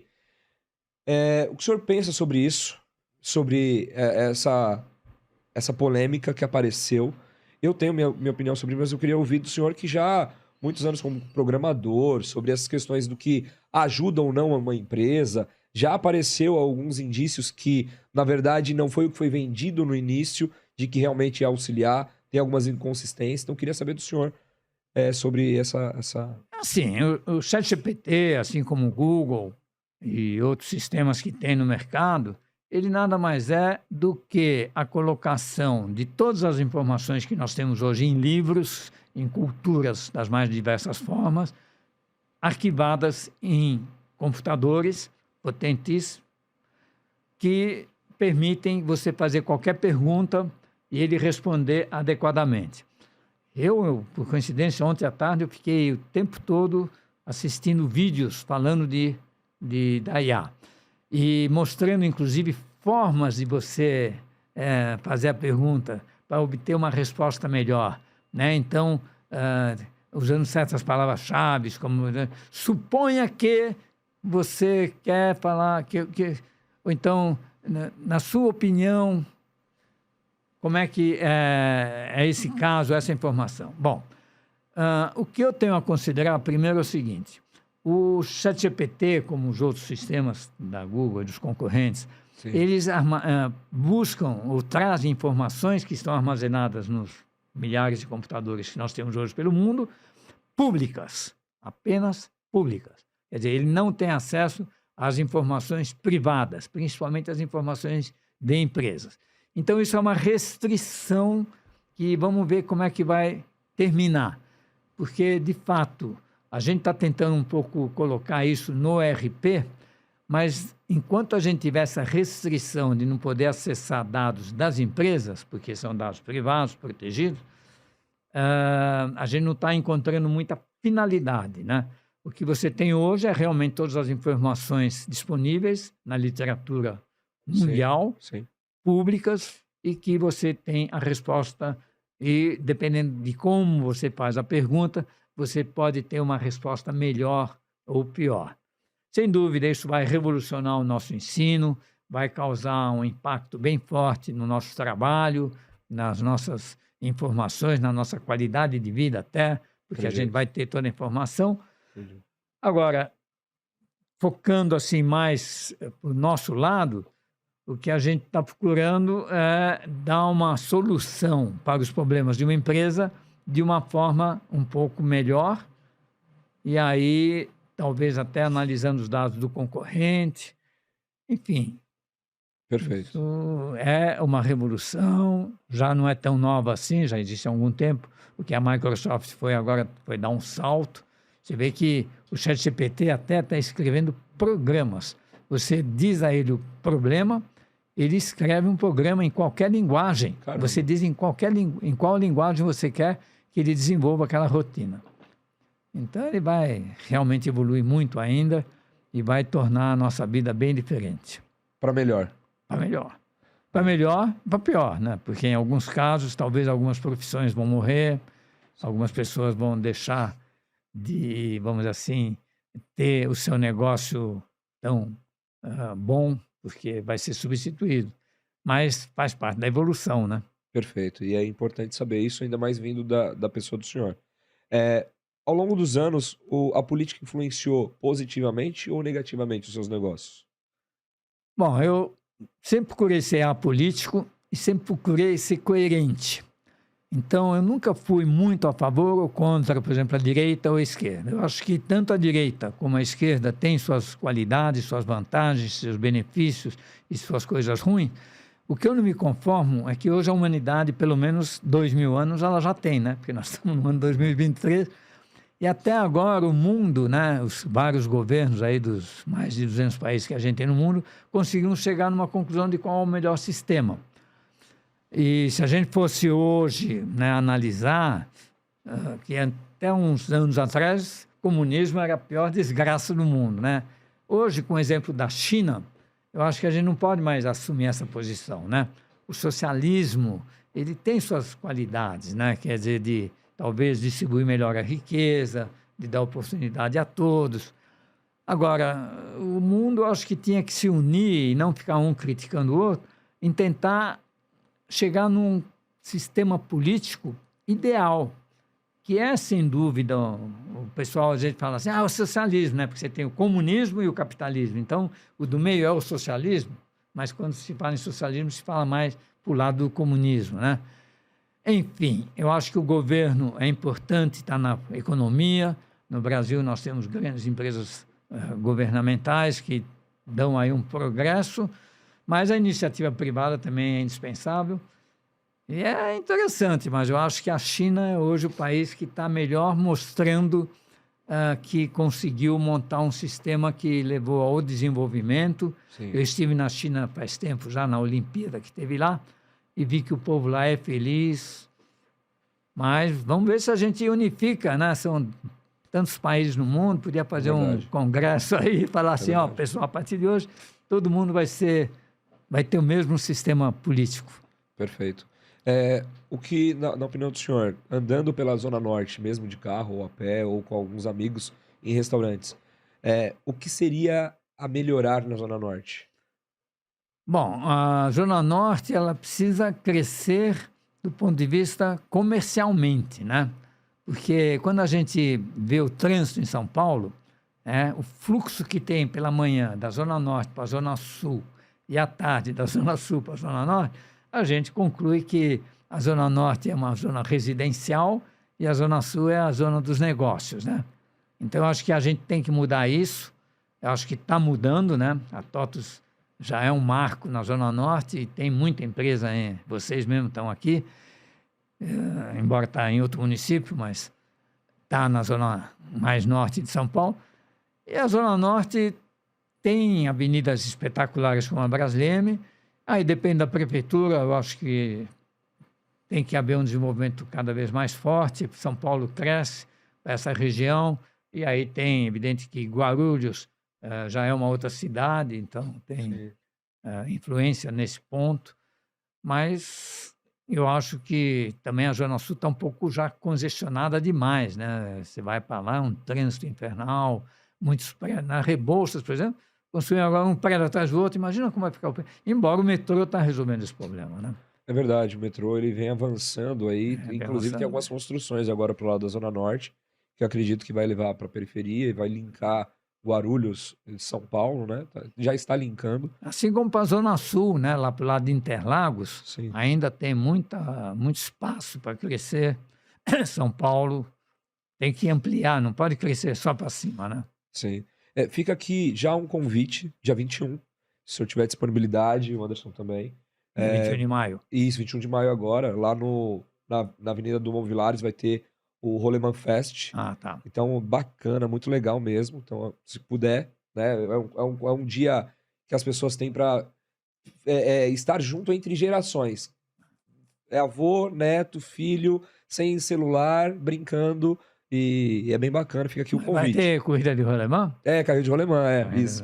O que o senhor pensa sobre isso? Sobre essa polêmica que apareceu? Eu tenho minha opinião sobre isso, mas eu queria ouvir do senhor que já há muitos anos como programador, sobre essas questões do que ajuda ou não uma empresa. Já apareceu alguns indícios que, na verdade, não foi o que foi vendido no início, de que realmente ia auxiliar, tem algumas inconsistências. Então, eu queria saber do senhor sobre essa... Assim, o ChatGPT, assim como o Google e outros sistemas que tem no mercado, ele nada mais é do que a colocação de todas as informações que nós temos hoje em livros, em culturas das mais diversas formas, arquivadas em computadores potentes que permitem você fazer qualquer pergunta e ele responder adequadamente. Eu, por coincidência, ontem à tarde eu fiquei o tempo todo assistindo vídeos falando da IA e mostrando, inclusive, formas de você fazer a pergunta para obter uma resposta melhor, né? Então, usando certas palavras-chave, como suponha que você quer falar ou então, na sua opinião, como é que é esse caso, essa informação? Bom, o que eu tenho a considerar primeiro é o seguinte: o ChatGPT, como os outros sistemas da Google e dos concorrentes, sim, eles buscam ou trazem informações que estão armazenadas nos milhares de computadores que nós temos hoje pelo mundo, públicas, apenas públicas. Quer dizer, ele não tem acesso às informações privadas, principalmente as informações de empresas. Então, isso é uma restrição que vamos ver como é que vai terminar. Porque, de fato, a gente está tentando um pouco colocar isso no ERP, mas enquanto a gente tiver essa restrição de não poder acessar dados das empresas, porque são dados privados, protegidos, a gente não está encontrando muita finalidade, né? O que você tem hoje é realmente todas as informações disponíveis na literatura mundial, sim, públicas, e que você tem a resposta e, dependendo de como você faz a pergunta, você pode ter uma resposta melhor ou pior. Sem dúvida, isso vai revolucionar o nosso ensino, vai causar um impacto bem forte no nosso trabalho, nas nossas informações, na nossa qualidade de vida até, porque a gente vai ter toda a informação. Agora, focando assim mais para o nosso lado, o que a gente está procurando é dar uma solução para os problemas de uma empresa de uma forma um pouco melhor, e aí talvez até analisando os dados do concorrente, enfim. Perfeito. Isso é uma revolução, já não é tão nova assim, já existe há algum tempo. O que a Microsoft agora foi dar um salto. Você vê que o ChatGPT até está escrevendo programas. Você diz a ele o problema, ele escreve um programa em qualquer linguagem. Caramba. Você diz em qual linguagem você quer que ele desenvolva aquela rotina. Então, ele vai realmente evoluir muito ainda e vai tornar a nossa vida bem diferente. Para melhor. Para melhor. Para melhor, para pior, né? Porque em alguns casos, talvez algumas profissões vão morrer, algumas pessoas vão deixar de, vamos dizer assim, ter o seu negócio tão bom, porque vai ser substituído. Mas faz parte da evolução, né? Perfeito. E é importante saber isso, ainda mais vindo da pessoa do senhor. Ao longo dos anos, a política influenciou positivamente ou negativamente os seus negócios? Bom, eu sempre procurei ser apolítico e sempre procurei ser coerente. Então, eu nunca fui muito a favor ou contra, por exemplo, a direita ou a esquerda. Eu acho que tanto a direita como a esquerda têm suas qualidades, suas vantagens, seus benefícios e suas coisas ruins. O que eu não me conformo é que hoje a humanidade, pelo menos 2000 anos, ela já tem, né? Porque nós estamos no ano 2023 e até agora o mundo, né? Os vários governos aí dos mais de 200 países que a gente tem no mundo, conseguiram chegar numa conclusão de qual é o melhor sistema. E se a gente fosse hoje, né, analisar, que até uns anos atrás, o comunismo era a pior desgraça do mundo, né? Hoje, com o exemplo da China, eu acho que a gente não pode mais assumir essa posição, né? O socialismo, ele tem suas qualidades, né? Quer dizer, de talvez distribuir melhor a riqueza, de dar oportunidade a todos. Agora, o mundo, eu acho que tinha que se unir e não ficar um criticando o outro, em tentar chegar num sistema político ideal, que é, sem dúvida, o pessoal às vezes fala assim, o socialismo, né? Porque você tem o comunismo e o capitalismo. Então, o do meio é o socialismo, mas quando se fala em socialismo, se fala mais para o lado do comunismo, né? Enfim, eu acho que o governo é importante, está na economia. No Brasil, nós temos grandes empresas governamentais que dão aí um progresso, mas a iniciativa privada também é indispensável. E é interessante, mas eu acho que a China é hoje o país que está melhor mostrando que conseguiu montar um sistema que levou ao desenvolvimento. Sim. Eu estive na China faz tempo, já na Olimpíada que teve lá, e vi que o povo lá é feliz. Mas vamos ver se a gente unifica, né? São tantos países no mundo, podia fazer um congresso aí e falar assim, pessoal, a partir de hoje, todo mundo vai ter o mesmo sistema político. Perfeito. O que, na opinião do senhor, andando pela Zona Norte, mesmo de carro, ou a pé, ou com alguns amigos em restaurantes, o que seria a melhorar na Zona Norte? Bom, a Zona Norte ela precisa crescer do ponto de vista comercialmente, né? Porque quando a gente vê o trânsito em São Paulo, o fluxo que tem pela manhã da Zona Norte para a Zona Sul e à tarde da Zona Sul para a Zona Norte, a gente conclui que a Zona Norte é uma zona residencial e a Zona Sul é a zona dos negócios, né? Então, eu acho que a gente tem que mudar isso. Eu acho que está mudando, né? A TOTUS já é um marco na Zona Norte e tem muita empresa, vocês mesmos estão aqui, embora está em outro município, mas está na zona mais norte de São Paulo. E a Zona Norte tem avenidas espetaculares como a Brasleme. Aí depende da prefeitura, eu acho que tem que haver um desenvolvimento cada vez mais forte. São Paulo cresce para essa região, e aí tem, evidente que Guarulhos já é uma outra cidade, então tem influência nesse ponto, mas eu acho que também a Zona Sul está um pouco já congestionada demais, né? Você vai para lá, um trânsito infernal, muitos prédios, na Rebouças, por exemplo, construindo agora um prédio atrás do outro, imagina como vai ficar o prédio. Embora o metrô está resolvendo esse problema, né? É verdade, o metrô ele vem avançando aí, inclusive tem algumas construções agora para o lado da Zona Norte, que eu acredito que vai levar para a periferia e vai linkar Guarulhos de São Paulo, né? Já está linkando. Assim como para a Zona Sul, né? Lá para o lado de Interlagos, Sim. Ainda tem muito espaço para crescer. São Paulo tem que ampliar, não pode crescer só para cima, né? Sim. Fica aqui já um convite, dia 21, se eu tiver disponibilidade, o Anderson também. 21 de maio. Isso, 21 de maio agora, lá na Avenida do Dumont Vilares vai ter o Roleman Fest. Ah, tá. Então, bacana, muito legal mesmo. Então, se puder, né, é um dia que as pessoas têm para estar junto entre gerações. Avô, neto, filho, sem celular, brincando. E é bem bacana, fica aqui o convite. Vai ter corrida de rolemã? Carrinho de rolemã, isso.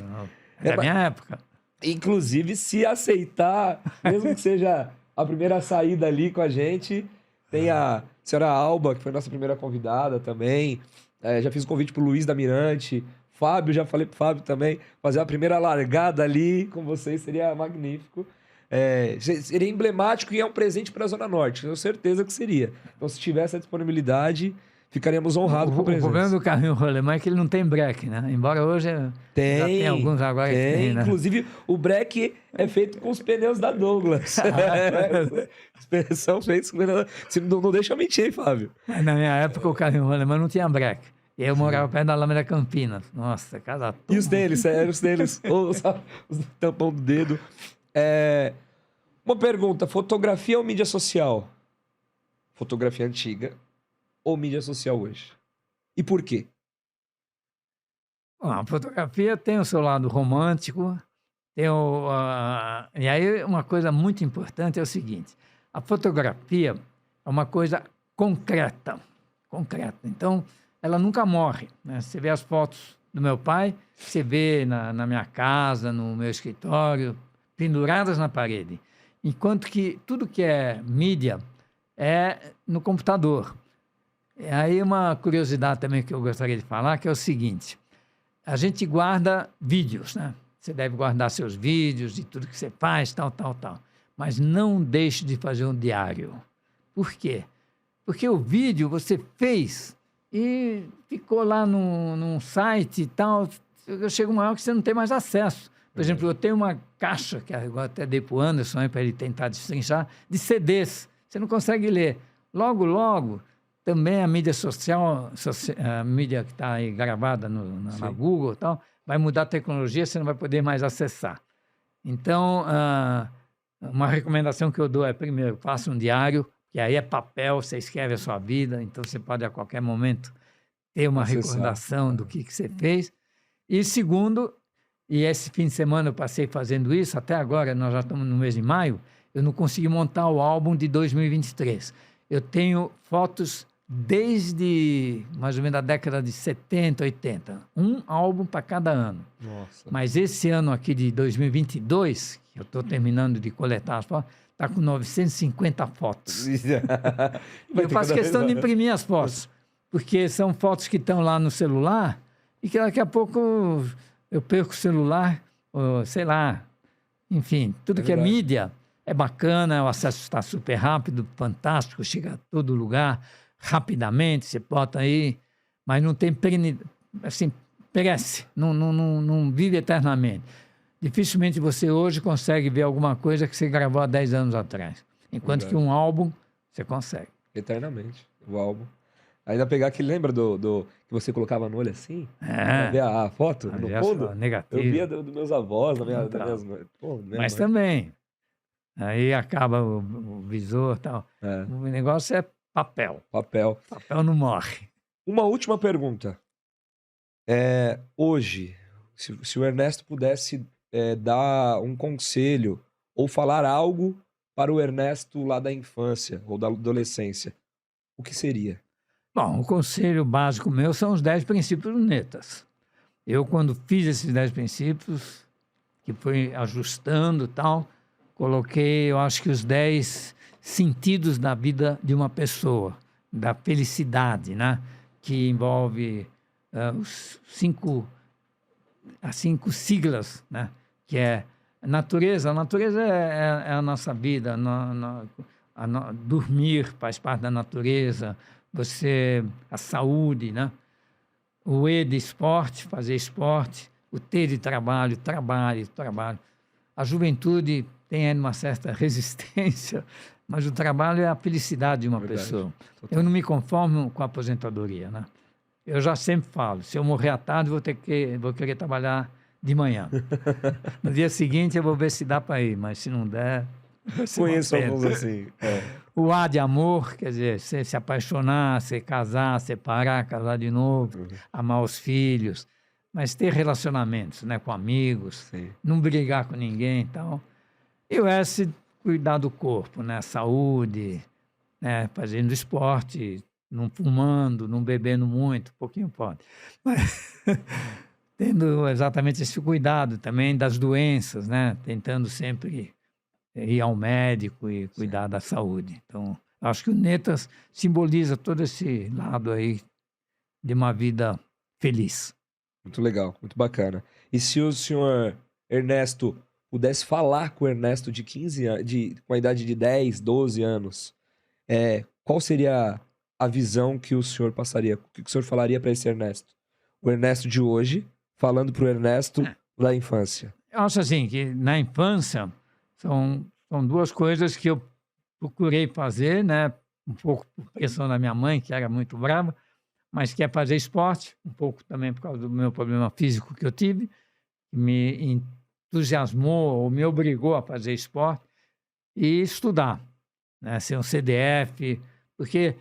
É da minha época. Inclusive, se aceitar, mesmo que seja a primeira saída ali com a gente, tem a senhora Alba, que foi nossa primeira convidada também. Já fiz o convite pro Luiz da Mirante. Fábio, já falei pro Fábio também. Fazer a primeira largada ali com vocês seria magnífico. Seria emblemático e é um presente para a Zona Norte, tenho certeza que seria. Então, se tiver essa disponibilidade, ficaríamos honrados com a O problema presença. do carrinho rolemã é que ele não tem breque, né? Embora hoje já tem alguns agora que tem, né? Inclusive, o breque é feito com os pneus da Douglas. São feitos com pneus... Não deixa eu mentir, hein, Fábio? Mas na minha época o carrinho rolemã não tinha breque. E eu morava perto da Alameda Campinas. Nossa, cada turma. E os deles, os tampão do dedo. Uma pergunta, fotografia ou mídia social? Fotografia antiga ou mídia social hoje? E por quê? Bom, a fotografia tem o seu lado romântico, e aí uma coisa muito importante é o seguinte, a fotografia é uma coisa concreta. Então, ela nunca morre, né? Você vê as fotos do meu pai, você vê na minha casa, no meu escritório, penduradas na parede. Enquanto que tudo que é mídia é no computador. E aí uma curiosidade também que eu gostaria de falar, que é o seguinte, a gente guarda vídeos, né? Você deve guardar seus vídeos de tudo que você faz, tal. Mas não deixe de fazer um diário. Por quê? Porque o vídeo você fez e ficou lá num site e tal, chega uma hora que você não tem mais acesso. Por exemplo, eu tenho uma caixa, que eu até dei para o Anderson, para ele tentar destrinchar, de CDs. Você não consegue ler. Logo, também a mídia social, a mídia que está aí gravada na Google e tal, vai mudar a tecnologia, você não vai poder mais acessar. Então, uma recomendação que eu dou é, primeiro, faça um diário, que aí é papel, você escreve a sua vida, então você pode a qualquer momento ter uma recordação do que você fez. E segundo, e esse fim de semana eu passei fazendo isso, até agora, nós já estamos no mês de maio, eu não consegui montar o álbum de 2023. Eu tenho fotos desde mais ou menos a década de 70, 80. Um álbum para cada ano. Nossa. Mas esse ano aqui de 2022, que eu estou terminando de coletar as fotos, está com 950 fotos. Eu faço questão de imprimir as fotos, porque são fotos que estão lá no celular e que daqui a pouco eu perco o celular, ou, sei lá, enfim, tudo que é mídia é bacana, o acesso está super rápido, fantástico, chega a todo lugar, rapidamente, você bota aí, mas não tem assim, perece, não vive eternamente. Dificilmente você hoje consegue ver alguma coisa que você gravou há 10 anos atrás, enquanto que um álbum você consegue. Eternamente, o álbum. Ainda pegar aquele, lembra do que você colocava no olho assim? Pra ver a foto no fundo? Negativo. Eu via dos meus avós, das minhas... Pô, mas também, aí acaba o visor e tal. O negócio é papel. Papel não morre. Uma última pergunta. Hoje, se o Ernesto pudesse dar um conselho ou falar algo para o Ernesto lá da infância ou da adolescência, o que seria? Bom, o conselho básico meu são os 10 princípios netas. Eu, quando fiz esses 10 princípios, que fui ajustando e tal, coloquei, eu acho que os 10 sentidos da vida de uma pessoa, da felicidade, né? Que envolve as 5 siglas, né? Que é natureza. A natureza é a nossa vida, dormir faz parte da natureza, a saúde, né? O E de esporte, fazer esporte, o T de trabalho. A juventude tem uma certa resistência, mas o trabalho é a felicidade de uma pessoa. Total. Eu não me conformo com a aposentadoria, né? Eu já sempre falo, se eu morrer à tarde, vou querer trabalhar de manhã. No dia seguinte, eu vou ver se dá para ir, mas se não der... Conheço alguns assim. O A de amor, quer dizer, você se apaixonar, você casar, separar, casar de novo, amar os filhos, mas ter relacionamentos, né, com amigos, não brigar com ninguém e tal. E o S, cuidar do corpo, né, saúde, né, fazendo esporte, não fumando, não bebendo muito, um pouquinho pode. Mas tendo exatamente esse cuidado também das doenças, né, tentando sempre ir ao médico e cuidar da saúde. Então, acho que o Netas simboliza todo esse lado aí de uma vida feliz. Muito legal, muito bacana. E se o senhor Ernesto pudesse falar com o Ernesto de 15 anos, com a idade de 10, 12 anos, qual seria a visão que o senhor passaria? O que o senhor falaria para esse Ernesto? O Ernesto de hoje, falando para o Ernesto da infância. Eu acho assim, que na infância são duas coisas que eu procurei fazer, né? Um pouco por pressão da minha mãe, que era muito brava, mas que é fazer esporte, um pouco também por causa do meu problema físico que eu tive, que me entusiasmou ou me obrigou a fazer esporte e estudar, né? Ser um CDF, porque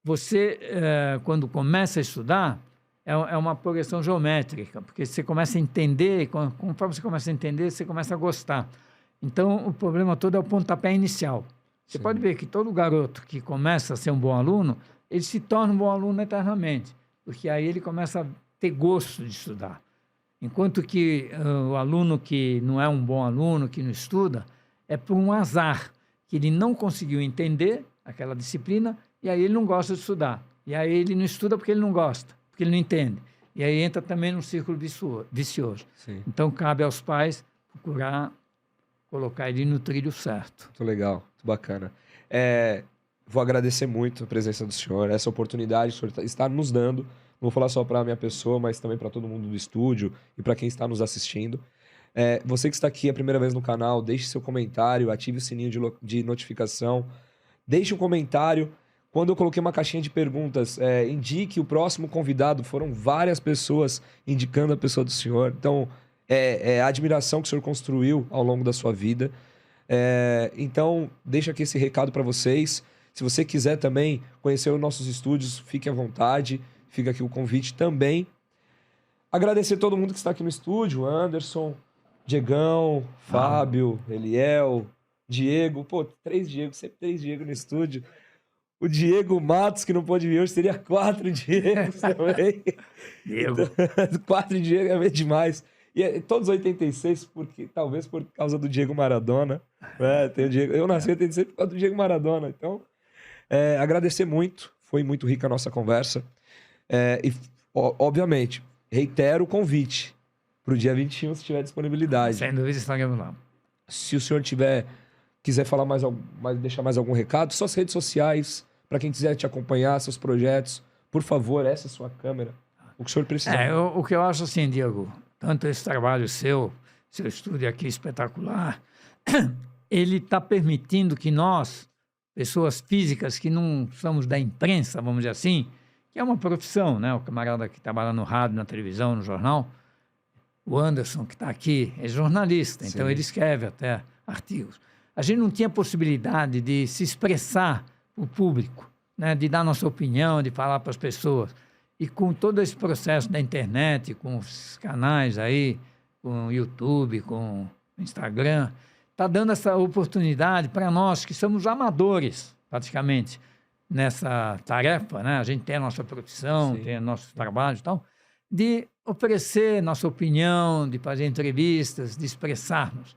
você, quando começa a estudar, é uma progressão geométrica, porque você começa a entender, e conforme você começa a entender, você começa a gostar. Então, o problema todo é o pontapé inicial. Você pode ver que todo garoto que começa a ser um bom aluno, ele se torna um bom aluno eternamente, porque aí ele começa a ter gosto de estudar. Enquanto que o aluno que não é um bom aluno, que não estuda, é por um azar, que ele não conseguiu entender aquela disciplina, e aí ele não gosta de estudar. E aí ele não estuda porque ele não gosta, porque ele não entende. E aí entra também num círculo vicioso. Sim. Então, cabe aos pais procurar colocar ele no trilho certo. Muito legal, muito bacana. Vou agradecer muito a presença do senhor, essa oportunidade que o senhor está nos dando. Não vou falar só para a minha pessoa, mas também para todo mundo do estúdio e para quem está nos assistindo. Você que está aqui a primeira vez no canal, deixe seu comentário, ative o sininho de notificação, deixe um comentário. Quando eu coloquei uma caixinha de perguntas, indique o próximo convidado. Foram várias pessoas indicando a pessoa do senhor. Então, a admiração que o senhor construiu ao longo da sua vida. Então, deixa aqui esse recado para vocês. Se você quiser também conhecer os nossos estúdios, fique à vontade. Fica aqui o convite também. Agradecer todo mundo que está aqui no estúdio. Anderson, Diegão, Fábio, Eliel, Diego. Pô, 3 Diego, sempre 3 Diego no estúdio. O Diego Matos, que não pôde vir hoje, seria 4 Diegos também. Diego. 4 Diego é demais. E todos 86, talvez por causa do Diego Maradona. Tem o Diego. Eu nasci em 86 por causa do Diego Maradona. Então, agradecer muito. Foi muito rica a nossa conversa. E, obviamente, reitero o convite para o dia 21, se tiver disponibilidade. Sem dúvida, estaremos lá. Se o senhor quiser falar deixar mais algum recado, suas redes sociais, para quem quiser te acompanhar, seus projetos, por favor, essa é a sua câmera. O que o senhor precisa. O que eu acho assim, Diego, tanto esse trabalho seu estúdio aqui espetacular, ele está permitindo que nós, pessoas físicas que não somos da imprensa, vamos dizer assim, que é uma profissão, né? O camarada que trabalha no rádio, na televisão, no jornal, o Anderson, que está aqui, é jornalista, então ele escreve até artigos. A gente não tinha possibilidade de se expressar para o público, né? De dar nossa opinião, de falar para as pessoas. E com todo esse processo da internet, com os canais aí, com o YouTube, com o Instagram, está dando essa oportunidade para nós que somos amadores, praticamente, nessa tarefa, né? A gente tem a nossa profissão, tem nossos trabalhos e tal, de oferecer nossa opinião, de fazer entrevistas, de expressarmos.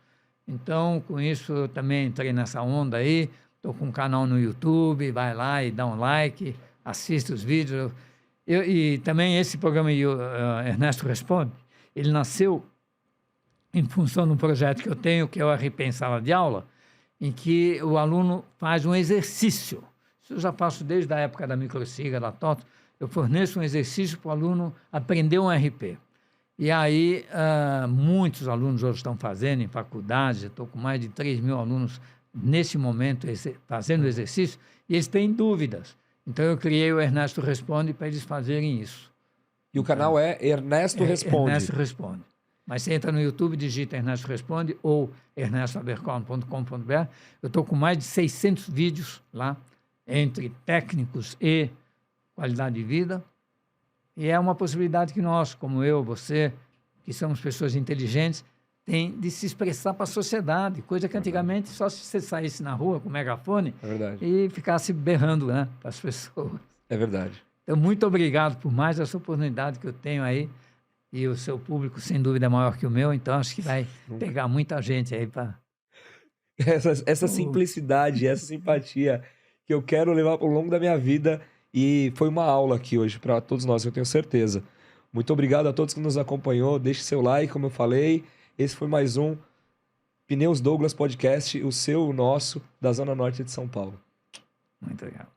Então, com isso, eu também entrei nessa onda aí, estou com um canal no YouTube, vai lá e dá um like, assiste os vídeos. E também esse programa Ernesto Responde, ele nasceu em função de um projeto que eu tenho, que é o RP em Sala de Aula, em que o aluno faz um exercício. Isso eu já faço desde a época da Microsiga, da TOTO. Eu forneço um exercício para o aluno aprender um RP. E aí, muitos alunos hoje estão fazendo em faculdades, eu estou com mais de 3 mil alunos nesse momento fazendo exercício, e eles têm dúvidas. Então, eu criei o Ernesto Responde para eles fazerem isso. E o canal é Ernesto Responde. Ernesto Responde. Mas você entra no YouTube, digita Ernesto Responde ou ernestoabercorn.com.br. Eu estou com mais de 600 vídeos lá, entre técnicos e qualidade de vida. E é uma possibilidade que nós, como eu, você, que somos pessoas inteligentes, tem de se expressar para a sociedade, coisa que antigamente só se você saísse na rua com megafone e ficasse berrando, né, para as pessoas. É verdade. Então, muito obrigado por mais essa oportunidade que eu tenho aí. E o seu público, sem dúvida, é maior que o meu, então acho que vai pegar muita gente aí para... Essa simplicidade, essa simpatia que eu quero levar ao longo da minha vida, e foi uma aula aqui hoje para todos nós, eu tenho certeza. Muito obrigado a todos que nos acompanhou, deixe seu like, como eu falei. Esse foi mais um Pneus Douglas Podcast, o seu, o nosso, da Zona Norte de São Paulo. Muito legal.